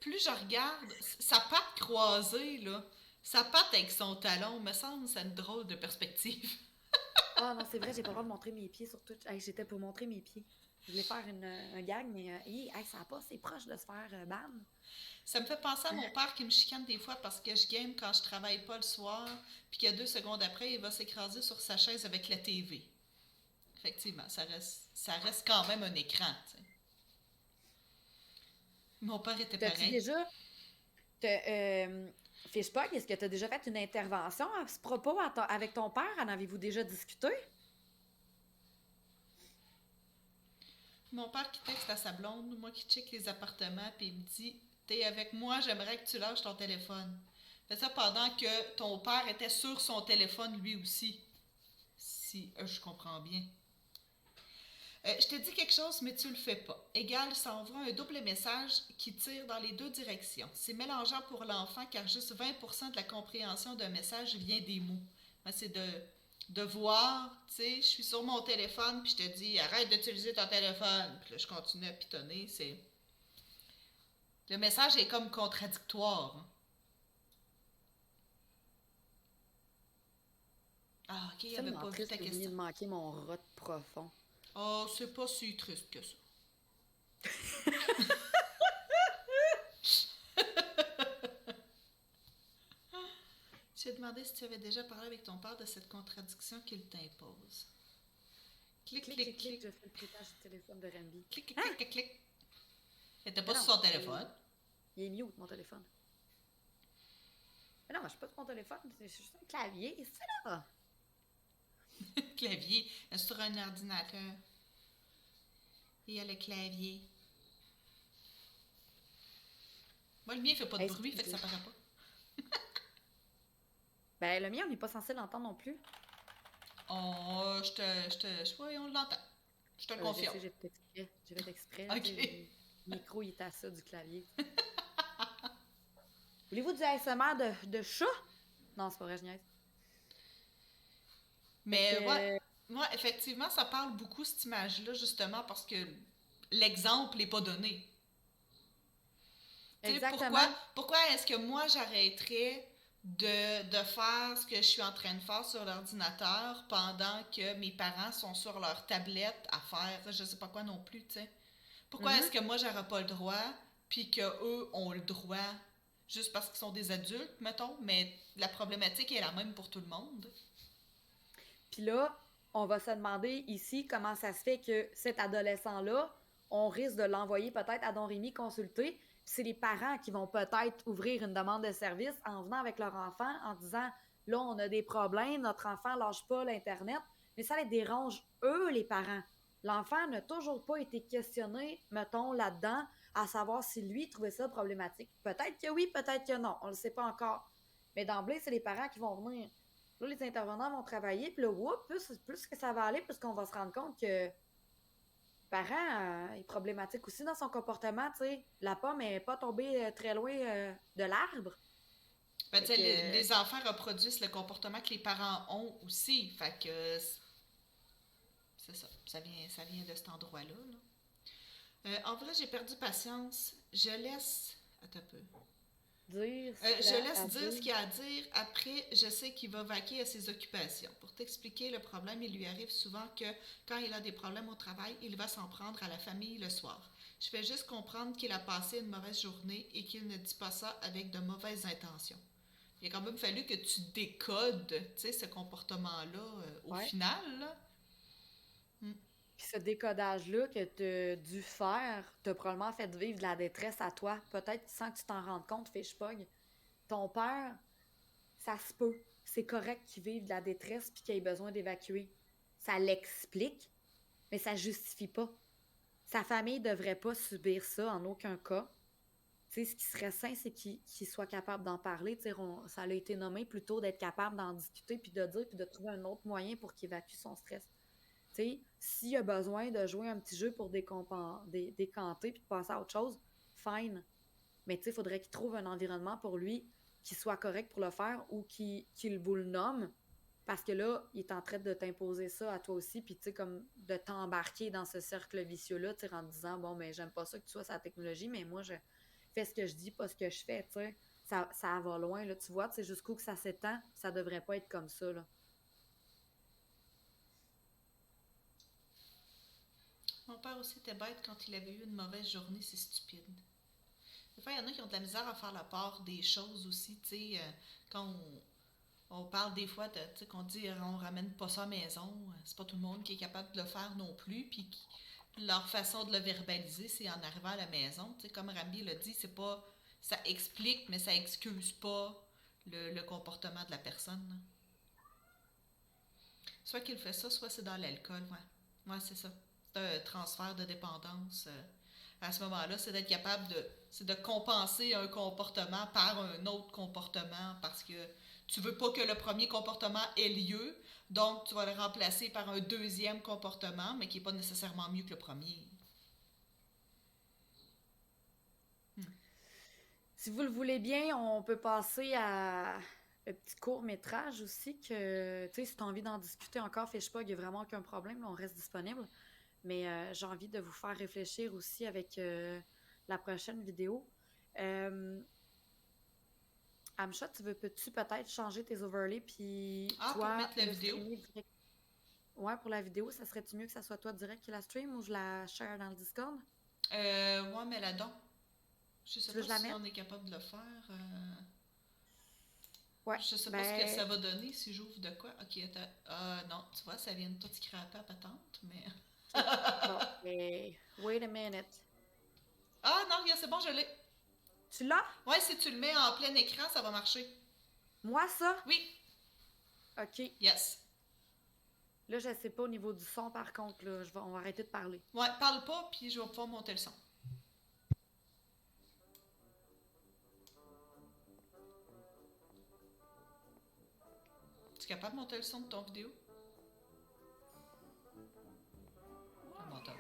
plus je regarde, sa patte croisée, là, sa patte avec son talon, me semble, c'est une drôle de perspective. Ah non, c'est vrai, j'ai pas le droit de montrer mes pieds sur Twitch. Hey, j'étais pour montrer mes pieds. Je voulais faire un gag, mais ça n'a pas assez proche de se faire ban. Ça me fait penser à mon père qui me chicane des fois parce que je game quand je travaille pas le soir, puis que 2 secondes après, il va s'écraser sur sa chaise avec la TV. Effectivement, ça reste quand même un écran, tu sais. Mon père était pareil. Déjà, Fishpug, est-ce que tu as déjà fait une intervention à ce propos avec ton père? En avez-vous déjà discuté? Mon père qui texte à sa blonde, moi qui check les appartements, puis il me dit « T'es avec moi, j'aimerais que tu lâches ton téléphone. » Fait ça pendant que ton père était sur son téléphone lui aussi. si je comprends bien. Je te dis quelque chose, mais tu le fais pas. Égal, ça envoie un double message qui tire dans les deux directions. C'est mélangeant pour l'enfant car juste 20% de la compréhension d'un message vient des mots. Moi, c'est de voir, tu sais, je suis sur mon téléphone, puis je te dis, arrête d'utiliser ton téléphone. Puis là, je continue à pitonner. Le message est comme contradictoire. Ah, ok, il avait Tellement pas vu triste ta que vous veniez question. de manquer mon rot profond. Oh, c'est pas si triste que ça. Je t'ai demandé si tu avais déjà parlé avec ton père de cette contradiction qu'il t'impose. Clic, Clic, clic, clic, clic, clic. je fais le bruitage du téléphone de Rambi. Clic, clic, clic, clic, clic. Elle était pas Mais sur non, son téléphone. il est mute, mon téléphone. Mais non, je suis pas sur mon téléphone, c'est juste un clavier, c'est là. Clavier. Sur un ordinateur. Il y a le clavier. Moi, le mien, il fait pas de bruit, fait que ça paraît pas. Ben, le mien, on n'est pas censé l'entendre non plus. Oh, oui, on l'entend. Je te le confirme. Je sais, j'ai fait exprès. J'ai fait exprès. Ok. Tu sais, le micro, il est à ça du clavier. Voulez-vous du ASMR de chat? Non, c'est pas vrai, je niaise. Mais Fait que, ouais, moi, effectivement, ça parle beaucoup, cette image-là, justement, parce que l'exemple n'est pas donné. Tu sais, exactement. pourquoi est-ce que moi, j'arrêterais de faire ce que je suis en train de faire sur l'ordinateur pendant que mes parents sont sur leur tablette à faire je sais pas quoi non plus, tu sais? Pourquoi est-ce que moi, j'aurais pas le droit, puis qu'eux ont le droit, juste parce qu'ils sont des adultes, mettons, mais la problématique est la même pour tout le monde? Puis là, on va se demander ici comment ça se fait que cet adolescent-là, on risque de l'envoyer peut-être à Don Rémy consulter. Puis c'est les parents qui vont peut-être ouvrir une demande de service en venant avec leur enfant en disant là, on a des problèmes, notre enfant lâche pas l'Internet. Mais ça les dérange, eux, les parents. L'enfant n'a toujours pas été questionné, mettons, là-dedans, à savoir si lui trouvait ça problématique. Peut-être que oui, peut-être que non. On ne le sait pas encore. Mais d'emblée, c'est les parents qui vont venir. Là, les intervenants vont travailler, puis là, whoop, plus que ça va aller, plus qu'on va se rendre compte que le parent est problématique aussi dans son comportement, tu sais. La pomme n'est pas tombée très loin de l'arbre. Ben, tu sais, Fait que, les enfants reproduisent le comportement que les parents ont aussi. Fait que c'est ça. Ça vient de cet endroit-là. Là. En vrai, j'ai perdu patience. Je laisse. Attends un peu. dire Je laisse dire ce qu'il a à dire. Après, je sais qu'il va vaquer à ses occupations. Pour t'expliquer le problème, il lui arrive souvent que quand il a des problèmes au travail, il va s'en prendre à la famille le soir. Je fais juste comprendre qu'il a passé une mauvaise journée et qu'il ne dit pas ça avec de mauvaises intentions. Il a quand même fallu que tu décodes, tu sais, ce comportement-là au Ouais. final. Là. Puis ce décodage-là que tu as dû faire, t'as probablement fait vivre de la détresse à toi, peut-être sans que tu t'en rendes compte, Fishpog. Ton père, ça se peut. C'est correct qu'il vive de la détresse puis qu'il ait besoin d'évacuer. Ça l'explique, mais ça justifie pas. Sa famille devrait pas subir ça en aucun cas. Tu sais, ce qui serait sain, c'est qu'il soit capable d'en parler. Tu sais, ça a été nommé plutôt d'être capable d'en discuter puis de dire puis de trouver un autre moyen pour qu'il évacue son stress. Tu sais, s'il a besoin de jouer un petit jeu pour décanter puis de passer à autre chose, fine. Mais tu sais, il faudrait qu'il trouve un environnement pour lui qui soit correct pour le faire ou qu'il vous le nomme. Parce que là, il est en train de t'imposer ça à toi aussi, puis tu sais, comme de t'embarquer dans ce cercle vicieux-là, tu sais, en te disant, bon, mais j'aime pas ça que tu sois sur la technologie, mais moi, je fais ce que je dis, pas ce que je fais, tu sais. Ça va loin, là, tu vois, tu sais, jusqu'où que ça s'étend, ça devrait pas être comme ça, là. Mon père aussi était bête quand il avait eu une mauvaise journée, c'est stupide. Des fois, il y en a qui ont de la misère à faire la part des choses aussi, tu sais, quand on parle des fois, tu sais, qu'on dit on ramène pas ça à la maison, c'est pas tout le monde qui est capable de le faire non plus, puis leur façon de le verbaliser, c'est en arrivant à la maison, tu sais, comme Rambi l'a dit, c'est pas, ça explique, mais ça excuse pas le comportement de la personne. Là. Soit qu'il fait ça, soit c'est dans l'alcool, ouais. Ouais, c'est ça. C'est un transfert de dépendance. À ce moment-là, c'est d'être capable c'est de compenser un comportement par un autre comportement parce que tu veux pas que le premier comportement ait lieu, donc tu vas le remplacer par un deuxième comportement, mais qui n'est pas nécessairement mieux que le premier. Si vous le voulez bien, on peut passer à le petit court-métrage aussi que, tu sais, si tu as envie d'en discuter encore, fiche pas, il n'y a vraiment aucun problème, là, on reste disponible. Mais j'ai envie de vous faire réfléchir aussi avec la prochaine vidéo. Amcha, peux-tu peut-être changer tes overlays, puis Ah, pour toi, mettre la le vidéo? streamer direct? Ouais, pour la vidéo, ça serait-tu mieux que ça soit toi direct qui la stream ou je la share dans le Discord? Ouais, mais là-dedans. Je sais Tu veux pas que je la si mette? on est capable de le faire. Ouais, Je sais pas ce que ça va donner si j'ouvre de quoi. Ok, attends. Ah non, tu vois, ça vient de tout scraper à patente, mais. bon, mais wait a minute. Ah non, regarde, c'est bon, je l'ai. Tu l'as? Ouais, si tu le mets en plein écran, ça va marcher. Moi, ça? Oui, OK. yes. Là, je sais pas au niveau du son, par contre, là, on va arrêter de parler. Ouais, parle pas, puis je vais pouvoir monter le son. Tu es capable de monter le son de ton vidéo? Je m'entends.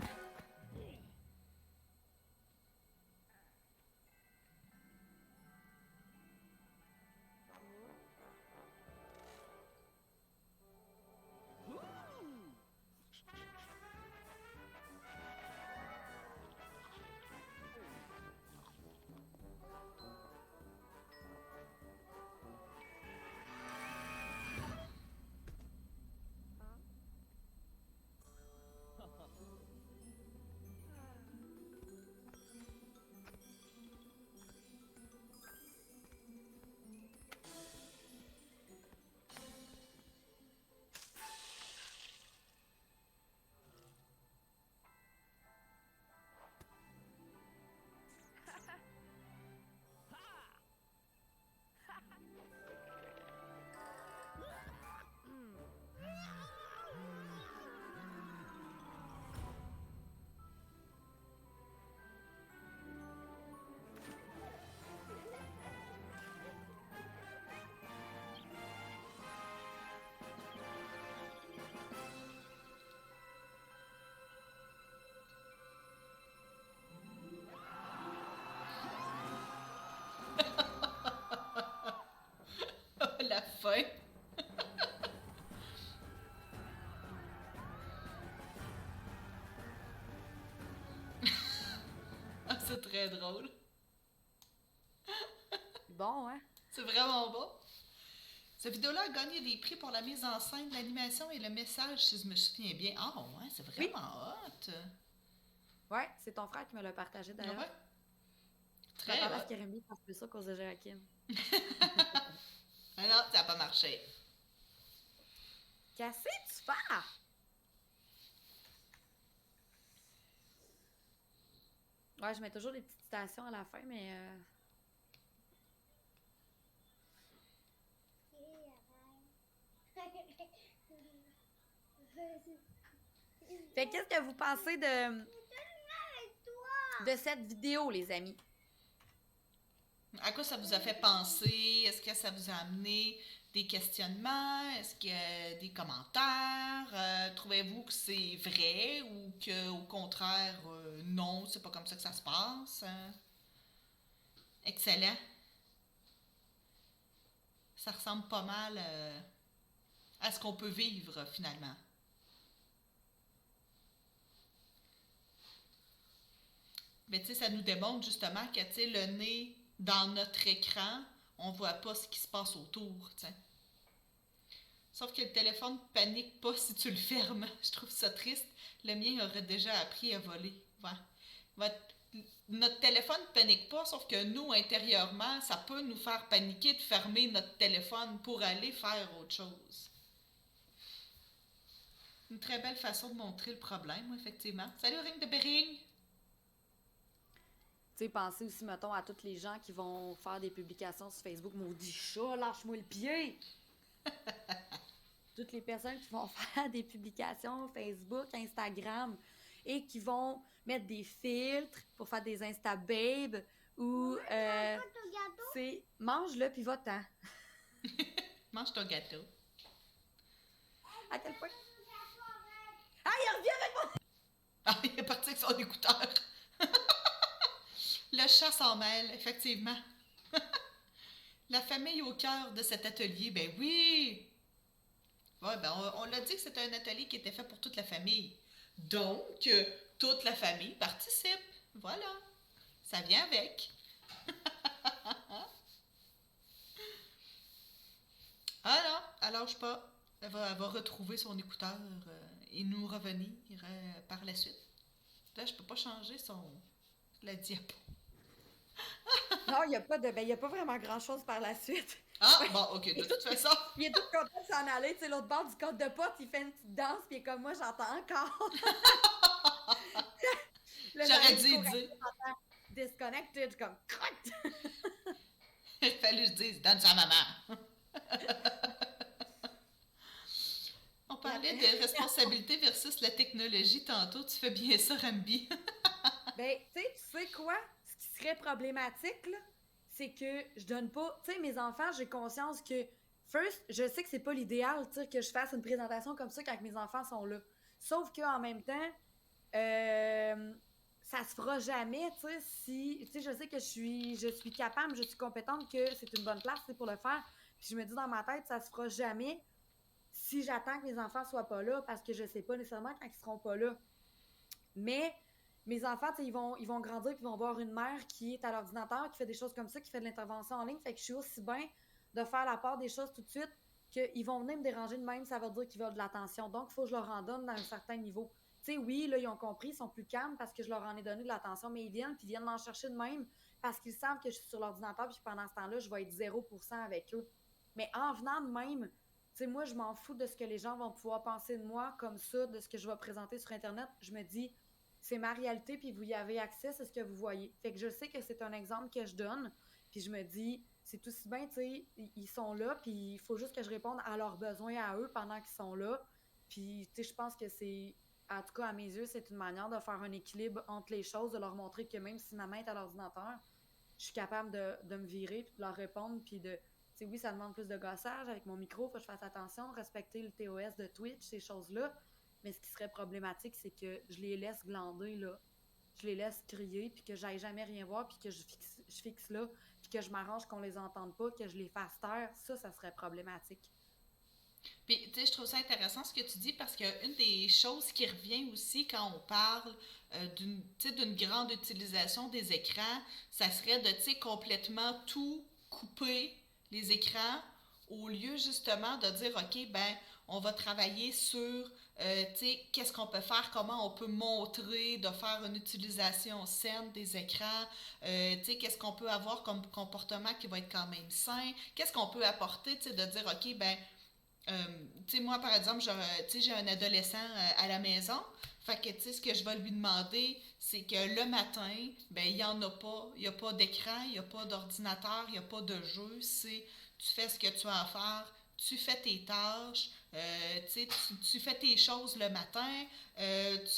La fin. Ah, c'est très drôle. Bon, hein? C'est vraiment bon. Cette vidéo-là a gagné des prix pour la mise en scène, l'animation et le message, si je me souviens bien. Ah, ouais, c'est vraiment hot. Ouais, c'est ton frère qui me l'a partagé Ah d'ailleurs. ouais. Je Très m'attendais à hot. ce qu'il aime bien parce que ça cause de Joachim. Ah non, ça n'a pas marché. Qu'est-ce que tu fais? Ouais, je mets toujours des petites citations à la fin, mais Fait qu'est-ce que vous pensez de cette vidéo, les amis? À quoi ça vous a fait penser? Est-ce que ça vous a amené des questionnements? Est-ce qu'il y a des commentaires? Trouvez-vous que c'est vrai ou que au contraire, non, c'est pas comme ça que ça se passe? Excellent. Ça ressemble pas mal à ce qu'on peut vivre finalement. Mais tu sais, ça nous démontre justement que tu sais, le nez dans notre écran, on voit pas ce qui se passe autour, tu sais. Sauf que le téléphone panique pas si tu le fermes. Je trouve ça triste. Le mien aurait déjà appris à voler. Ouais. Notre téléphone panique pas, sauf que nous, intérieurement, ça peut nous faire paniquer de fermer notre téléphone pour aller faire autre chose. Une très belle façon de montrer le problème, effectivement. Salut, Ring de Bering! Tu sais, pensez aussi, mettons, à tous les gens qui vont faire des publications sur Facebook. Maudit chat, lâche-moi le pied! Toutes les personnes qui vont faire des publications Facebook, Instagram et qui vont mettre des filtres pour faire des Insta Babe ou c'est mange-le puis va-t'en. Mange ton gâteau. À quel point? Ah, il revient avec moi! Ah, il est parti avec son écouteur. Le chat s'en mêle, effectivement. La famille au cœur de cet atelier, ben oui! Ouais, ben on l'a dit que c'était un atelier qui était fait pour toute la famille. Donc, toute la famille participe. Voilà. Ça vient avec. Alors je sais pas. Elle va retrouver son écouteur et nous revenir par la suite. Là, je peux pas changer la diapo. Non, il n'y a pas de. Ben, il y a pas vraiment grand-chose par la suite. Ah, bon, ok, de toute façon. Il est tout content de s'en aller. Tu sais, l'autre bord du compte de pote, il fait une petite danse, puis il est comme moi, j'entends encore. Là, J'aurais j'arrive dû du cours dire. j'entends disconnected, comme crotte. Il fallait que je dise, donne ça à maman. On parlait de responsabilité versus la technologie tantôt. Tu fais bien ça, Rambi. Ben, tu sais quoi? Ce qui serait problématique, là, c'est que je donne pas. Tu sais, mes enfants, j'ai conscience que, first, je sais que c'est pas l'idéal, tu sais, que je fasse une présentation comme ça quand mes enfants sont là. Sauf qu'en même temps, ça se fera jamais, tu sais, si. Tu sais, je sais que je suis capable, je suis compétente, que c'est une bonne place, tu sais, pour le faire. Puis je me dis dans ma tête, ça se fera jamais si j'attends que mes enfants soient pas là, parce que je sais pas nécessairement quand ils seront pas là. Mais mes enfants, ils vont grandir et ils vont voir une mère qui est à l'ordinateur, qui fait des choses comme ça, qui fait de l'intervention en ligne. Fait que je suis aussi bien de faire la part des choses tout de suite qu'ils vont venir me déranger de même, ça veut dire qu'ils veulent de l'attention. Donc, il faut que je leur en donne dans un certain niveau. Tu sais, oui, là, ils ont compris, ils sont plus calmes parce que je leur en ai donné de l'attention, mais ils viennent m'en chercher de même parce qu'ils savent que je suis sur l'ordinateur puis pendant ce temps-là, je vais être 0% avec eux. Mais en venant de même, tu sais, moi, je m'en fous de ce que les gens vont pouvoir penser de moi comme ça, de ce que je vais présenter sur Internet. Je me dis, c'est ma réalité, puis vous y avez accès, c'est ce que vous voyez. Fait que je sais que c'est un exemple que je donne, puis je me dis, c'est aussi bien, tu sais, ils sont là, puis il faut juste que je réponde à leurs besoins à eux pendant qu'ils sont là. Puis, tu sais, je pense que c'est, en tout cas, à mes yeux, c'est une manière de faire un équilibre entre les choses, de leur montrer que même si ma main est à l'ordinateur, je suis capable de me virer, puis de leur répondre, puis de, tu sais, oui, ça demande plus de gossage avec mon micro, faut que je fasse attention, respecter le TOS de Twitch, ces choses-là. Mais ce qui serait problématique, c'est que je les laisse glander, là. Je les laisse crier, puis que j'aille jamais rien voir, puis que je fixe là, puis que je m'arrange qu'on les entende pas, que je les fasse taire. Ça serait problématique. Puis, tu sais, je trouve ça intéressant ce que tu dis parce qu'une des choses qui revient aussi quand on parle d'une grande utilisation des écrans, ça serait de, tu sais, complètement tout couper les écrans au lieu justement de dire, OK, ben, on va travailler sur, tu sais, qu'est-ce qu'on peut faire, comment on peut montrer, de faire une utilisation saine des écrans, tu sais, qu'est-ce qu'on peut avoir comme comportement qui va être quand même sain, qu'est-ce qu'on peut apporter, tu sais, de dire, OK, ben, tu sais, moi, par exemple, j'ai un adolescent à la maison. Fait que, tu sais, ce que je vais lui demander, c'est que le matin, ben, il n'y en a pas. Il n'y a pas d'écran, il n'y a pas d'ordinateur, il n'y a pas de jeu. C'est, tu fais ce que tu as à faire, tu fais tes tâches, tu sais, tu fais tes choses le matin,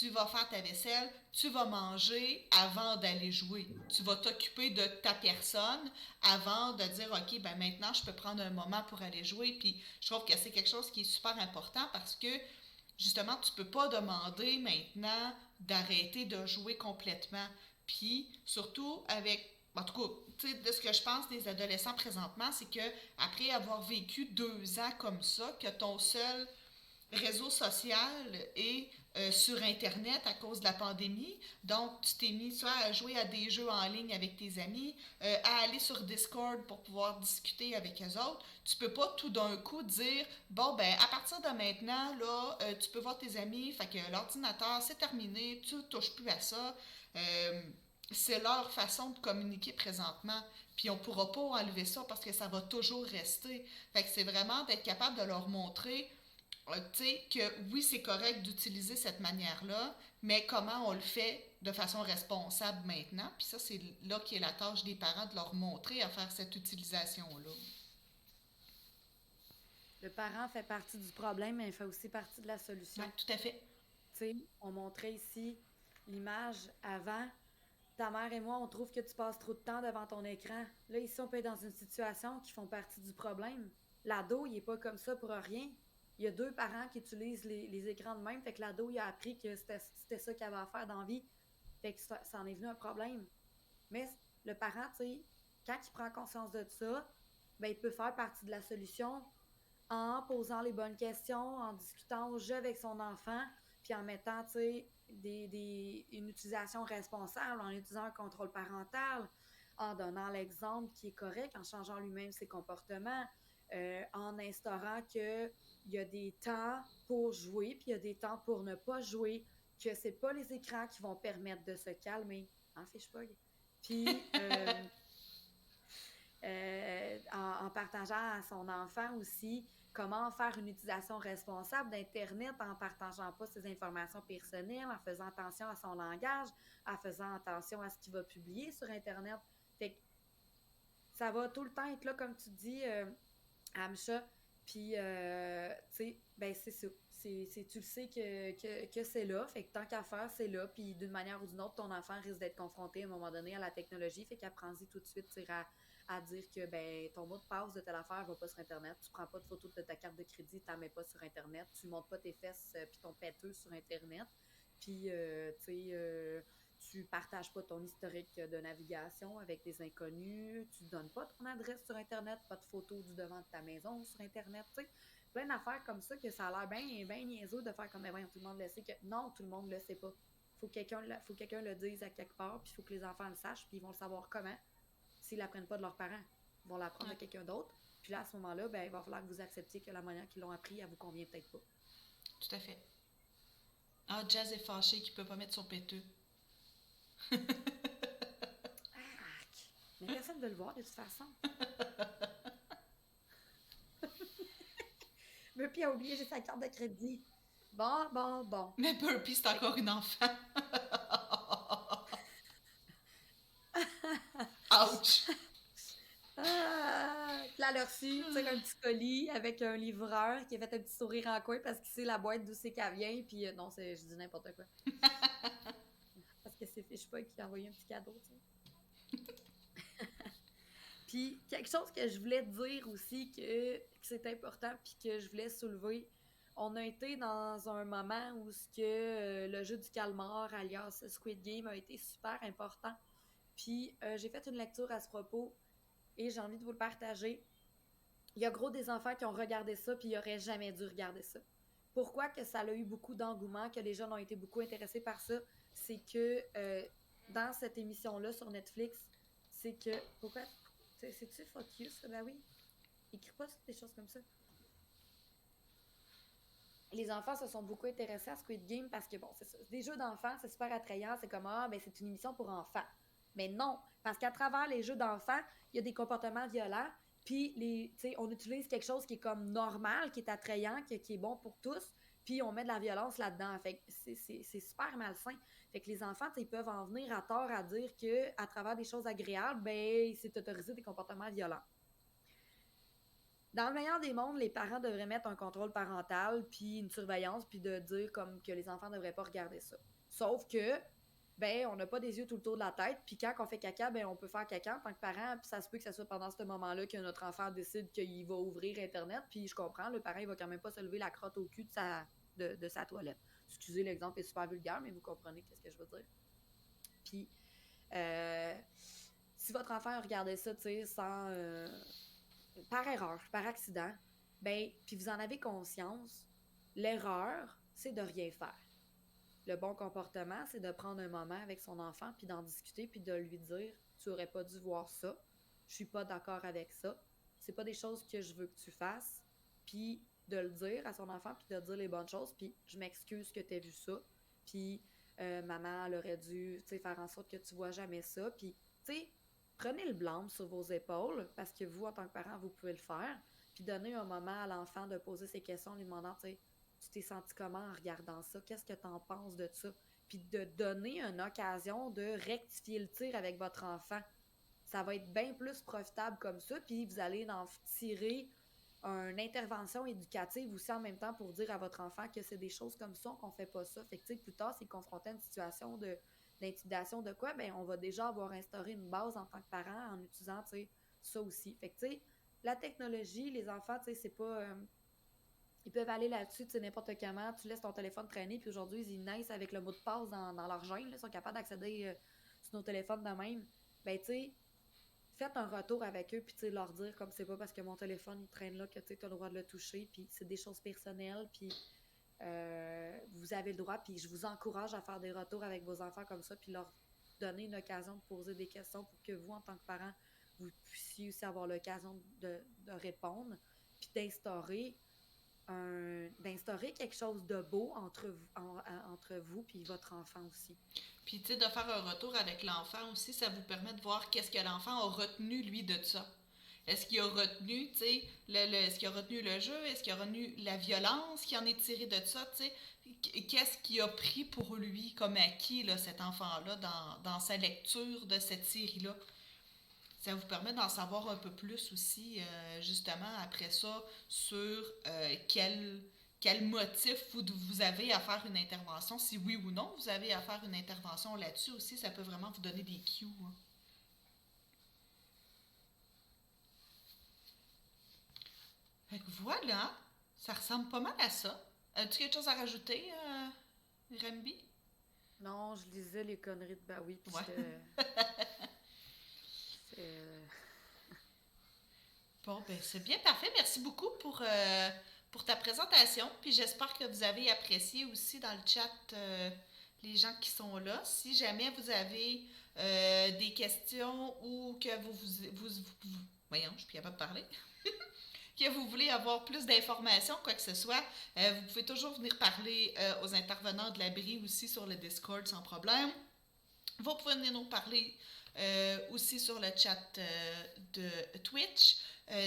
tu vas faire ta vaisselle, tu vas manger avant d'aller jouer. Tu vas t'occuper de ta personne avant de dire, OK, ben maintenant, je peux prendre un moment pour aller jouer. Puis je trouve que c'est quelque chose qui est super important parce que, justement, tu peux pas demander maintenant d'arrêter de jouer complètement. Puis, surtout avec, en tout cas, tu sais, de ce que je pense des adolescents présentement, c'est que après avoir vécu 2 ans comme ça, que ton seul réseau social est sur Internet à cause de la pandémie. Donc, tu t'es mis soit à jouer à des jeux en ligne avec tes amis, à aller sur Discord pour pouvoir discuter avec eux autres. Tu peux pas tout d'un coup dire, bon, ben, à partir de maintenant, là, tu peux voir tes amis, fait que l'ordinateur, c'est terminé, tu touches plus à ça. Euh, c'est leur façon de communiquer présentement. Puis on pourra pas enlever ça parce que ça va toujours rester. Fait que c'est vraiment d'être capable de leur montrer tu sais, que oui, c'est correct d'utiliser cette manière-là, mais comment on le fait de façon responsable maintenant. Puis ça, c'est là qui est la tâche des parents de leur montrer à faire cette utilisation-là. Le parent fait partie du problème, mais il fait aussi partie de la Oui, solution. tout à fait. Tu sais, on montrait ici l'image avant. Ta mère et moi, on trouve que tu passes trop de temps devant ton écran. Là, ici, on peut être dans une situation qui font partie du problème. l'ado, il est pas comme ça pour rien. Il y a 2 parents qui utilisent les écrans de même, fait que l'ado, il a appris que c'était ça qu'il avait à faire dans la vie. Fait que ça en est venu un problème. Mais le parent, tu sais, quand il prend conscience de ça, ben, il peut faire partie de la solution en posant les bonnes questions, en discutant au jeu avec son enfant, puis en mettant, tu sais, une utilisation responsable, en utilisant un contrôle parental, en donnant l'exemple qui est correct, en changeant lui-même ses comportements, en instaurant qu'il y a des temps pour jouer, puis il y a des temps pour ne pas jouer, que c'est pas les écrans qui vont permettre de se calmer. Hein, Fishpug? Puis, en partageant à son enfant aussi comment faire une utilisation responsable d'Internet en partageant pas ses informations personnelles, en faisant attention à son langage, en faisant attention à ce qu'il va publier sur Internet. Fait que ça va tout le temps être là, comme tu dis, Amcha. Puis, tu sais, ben c'est ça. Tu le sais que c'est là. Fait que tant qu'à faire, c'est là. Puis d'une manière ou d'une autre, ton enfant risque d'être confronté à un moment donné à la technologie. Fait qu'apprends-y tout de suite, à dire que ben ton mot de passe de telle affaire va pas sur Internet. Tu prends pas de photo de ta carte de crédit, tu la mets pas sur Internet. Tu montes pas tes fesses puis ton pêteux sur Internet. Puis, tu sais, tu partages pas ton historique de navigation avec des inconnus, tu donnes pas ton adresse sur Internet, pas de photos du devant de ta maison sur Internet, tu sais. Plein d'affaires comme ça que ça a l'air bien niaiseux de faire comme, voyons, tout le monde le sait que non, tout le monde le sait pas. Faut que quelqu'un le dise à quelque part, puis il faut que les enfants le sachent, puis ils vont le savoir comment s'ils l'apprennent pas de leurs parents. Ils vont l'apprendre de quelqu'un d'autre. Puis là, à ce moment-là, ben, il va falloir que vous acceptiez que la manière qu'ils l'ont appris, elle vous convient peut-être pas. Tout à fait. Ah, Jazz est fâché qu'il peut pas mettre son péteux. Mais personne ne veut le voir de toute façon. Burpee a oublié, j'ai sa carte de crédit. Bon. Mais Burpee, c'est encore une enfant. Ouch! Puis là, elle a reçu un petit colis avec un livreur qui a fait un petit sourire en coin parce qu'il sait la boîte d'où c'est qu'elle vient. Puis non, je dis n'importe quoi. Parce que c'est Fishpug qui a envoyé un petit cadeau, tu sais. Puis quelque chose que je voulais te dire aussi que c'est important puis que je voulais soulever, on a été dans un moment où le jeu du calmar, alias Squid Game, a été super important. Puis j'ai fait une lecture à ce propos et j'ai envie de vous le partager. Il y a gros des enfants qui ont regardé ça puis ils n'auraient jamais dû regarder ça. Pourquoi que ça a eu beaucoup d'engouement, que les jeunes ont été beaucoup intéressés par ça, c'est que dans cette émission-là sur Netflix, c'est que... Pourquoi? C'est-tu fuck you, ça? Ben oui. Écris pas des choses comme ça. Les enfants se sont beaucoup intéressés à Squid Game parce que, bon, c'est ça. Des jeux d'enfants, c'est super attrayant. C'est comme, ben c'est une émission pour enfants. Mais non, parce qu'à travers les jeux d'enfants, il y a des comportements violents. Puis, on utilise quelque chose qui est comme normal, qui est attrayant, qui est bon pour tous. Puis, on met de la violence là-dedans. Fait que c'est super malsain. Fait que les enfants, ils peuvent en venir à tort à dire qu'à travers des choses agréables, ben, c'est autorisé des comportements violents. Dans le meilleur des mondes, les parents devraient mettre un contrôle parental, puis une surveillance, puis de dire comme que les enfants ne devraient pas regarder ça. Sauf que, ben, on n'a pas des yeux tout le tour de la tête, puis quand on fait caca, ben, on peut faire caca en tant que parent, puis ça se peut que ce soit pendant ce moment-là que notre enfant décide qu'il va ouvrir Internet, puis je comprends, le parent, il va quand même pas se lever la crotte au cul de sa toilette. Excusez, l'exemple est super vulgaire, mais vous comprenez ce que je veux dire. Puis, si votre enfant a regardé ça, tu sais, par erreur, par accident, ben, puis vous en avez conscience, l'erreur, c'est de rien faire. Le bon comportement, c'est de prendre un moment avec son enfant, puis d'en discuter, puis de lui dire « Tu aurais pas dû voir ça, je suis pas d'accord avec ça, c'est pas des choses que je veux que tu fasses », puis de le dire à son enfant, puis de dire les bonnes choses, puis « Je m'excuse que tu aies vu ça, puis maman, elle aurait dû faire en sorte que tu vois jamais ça », puis tu sais, prenez le blâme sur vos épaules, parce que vous, en tant que parent, vous pouvez le faire, puis donnez un moment à l'enfant de poser ses questions, lui demandant, tu sais, tu t'es senti comment en regardant ça? Qu'est-ce que tu en penses de ça? Puis de donner une occasion de rectifier le tir avec votre enfant. Ça va être bien plus profitable comme ça, puis vous allez en tirer une intervention éducative aussi en même temps pour dire à votre enfant que c'est des choses comme ça, qu'on fait pas ça. Fait que, tu sais, plus tard, s'il est confronté à une situation d'intimidation de quoi, ben on va déjà avoir instauré une base en tant que parent en utilisant, tu sais, ça aussi. Fait que, tu sais, la technologie, les enfants, tu sais, c'est pas... ils peuvent aller là-dessus, tu sais, n'importe comment. Tu laisses ton téléphone traîner, puis aujourd'hui, ils naissent avec le mot de passe dans leur gêne, là, ils sont capables d'accéder sur nos téléphones de même. Ben, tu sais, faites un retour avec eux, puis tu sais, leur dire comme c'est pas parce que mon téléphone il traîne là que tu as le droit de le toucher, puis c'est des choses personnelles, puis vous avez le droit, puis je vous encourage à faire des retours avec vos enfants comme ça, puis leur donner une occasion de poser des questions pour que vous, en tant que parents, vous puissiez aussi avoir l'occasion de répondre, puis d'instaurer quelque chose de beau entre vous puis votre enfant aussi. Puis, tu sais, de faire un retour avec l'enfant aussi, ça vous permet de voir qu'est-ce que l'enfant a retenu, lui, de ça. Est-ce qu'il a retenu, tu sais, est-ce qu'il a retenu le jeu? Est-ce qu'il a retenu la violence qui en est tirée de ça, tu sais? Qu'est-ce qu'il a pris pour lui comme acquis, là, cet enfant-là, dans sa lecture de cette série-là? Ça vous permet d'en savoir un peu plus aussi, justement, après ça, sur quel motif vous avez à faire une intervention. Si oui ou non vous avez à faire une intervention là-dessus aussi, ça peut vraiment vous donner des cues. Hein. Fait que voilà, ça ressemble pas mal à ça. As-tu quelque chose à rajouter, Rambi? Non, je lisais les conneries de Baoui, puis Ouais. c'est... Bon, ben c'est bien parfait. Merci beaucoup pour ta présentation. Puis j'espère que vous avez apprécié aussi dans le chat les gens qui sont là. Si jamais vous avez des questions ou que voyons, je suis plus capable de parler. Que vous voulez avoir plus d'informations, quoi que ce soit, vous pouvez toujours venir parler aux intervenants de l'abri aussi sur le Discord sans problème. Vous pouvez venir nous parler aussi sur le chat de Twitch.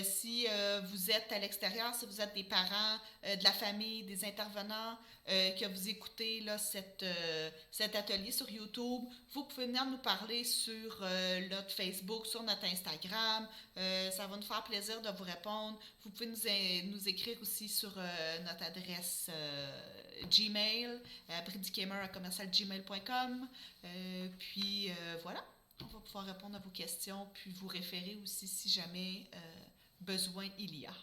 Si vous êtes à l'extérieur, si vous êtes des parents, de la famille, des intervenants, que vous écoutez là, cet atelier sur YouTube, vous pouvez venir nous parler sur notre Facebook, sur notre Instagram. Ça va nous faire plaisir de vous répondre. Vous pouvez nous écrire aussi sur notre adresse Gmail, bridugamer@gmail.com. Puis voilà, on va pouvoir répondre à vos questions, puis vous référer aussi si jamais besoin il y a.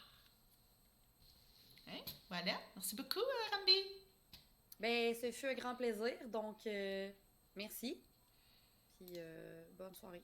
Hein? Voilà. Merci beaucoup, Rambi. Ben, ce fut un grand plaisir, donc merci, puis bonne soirée.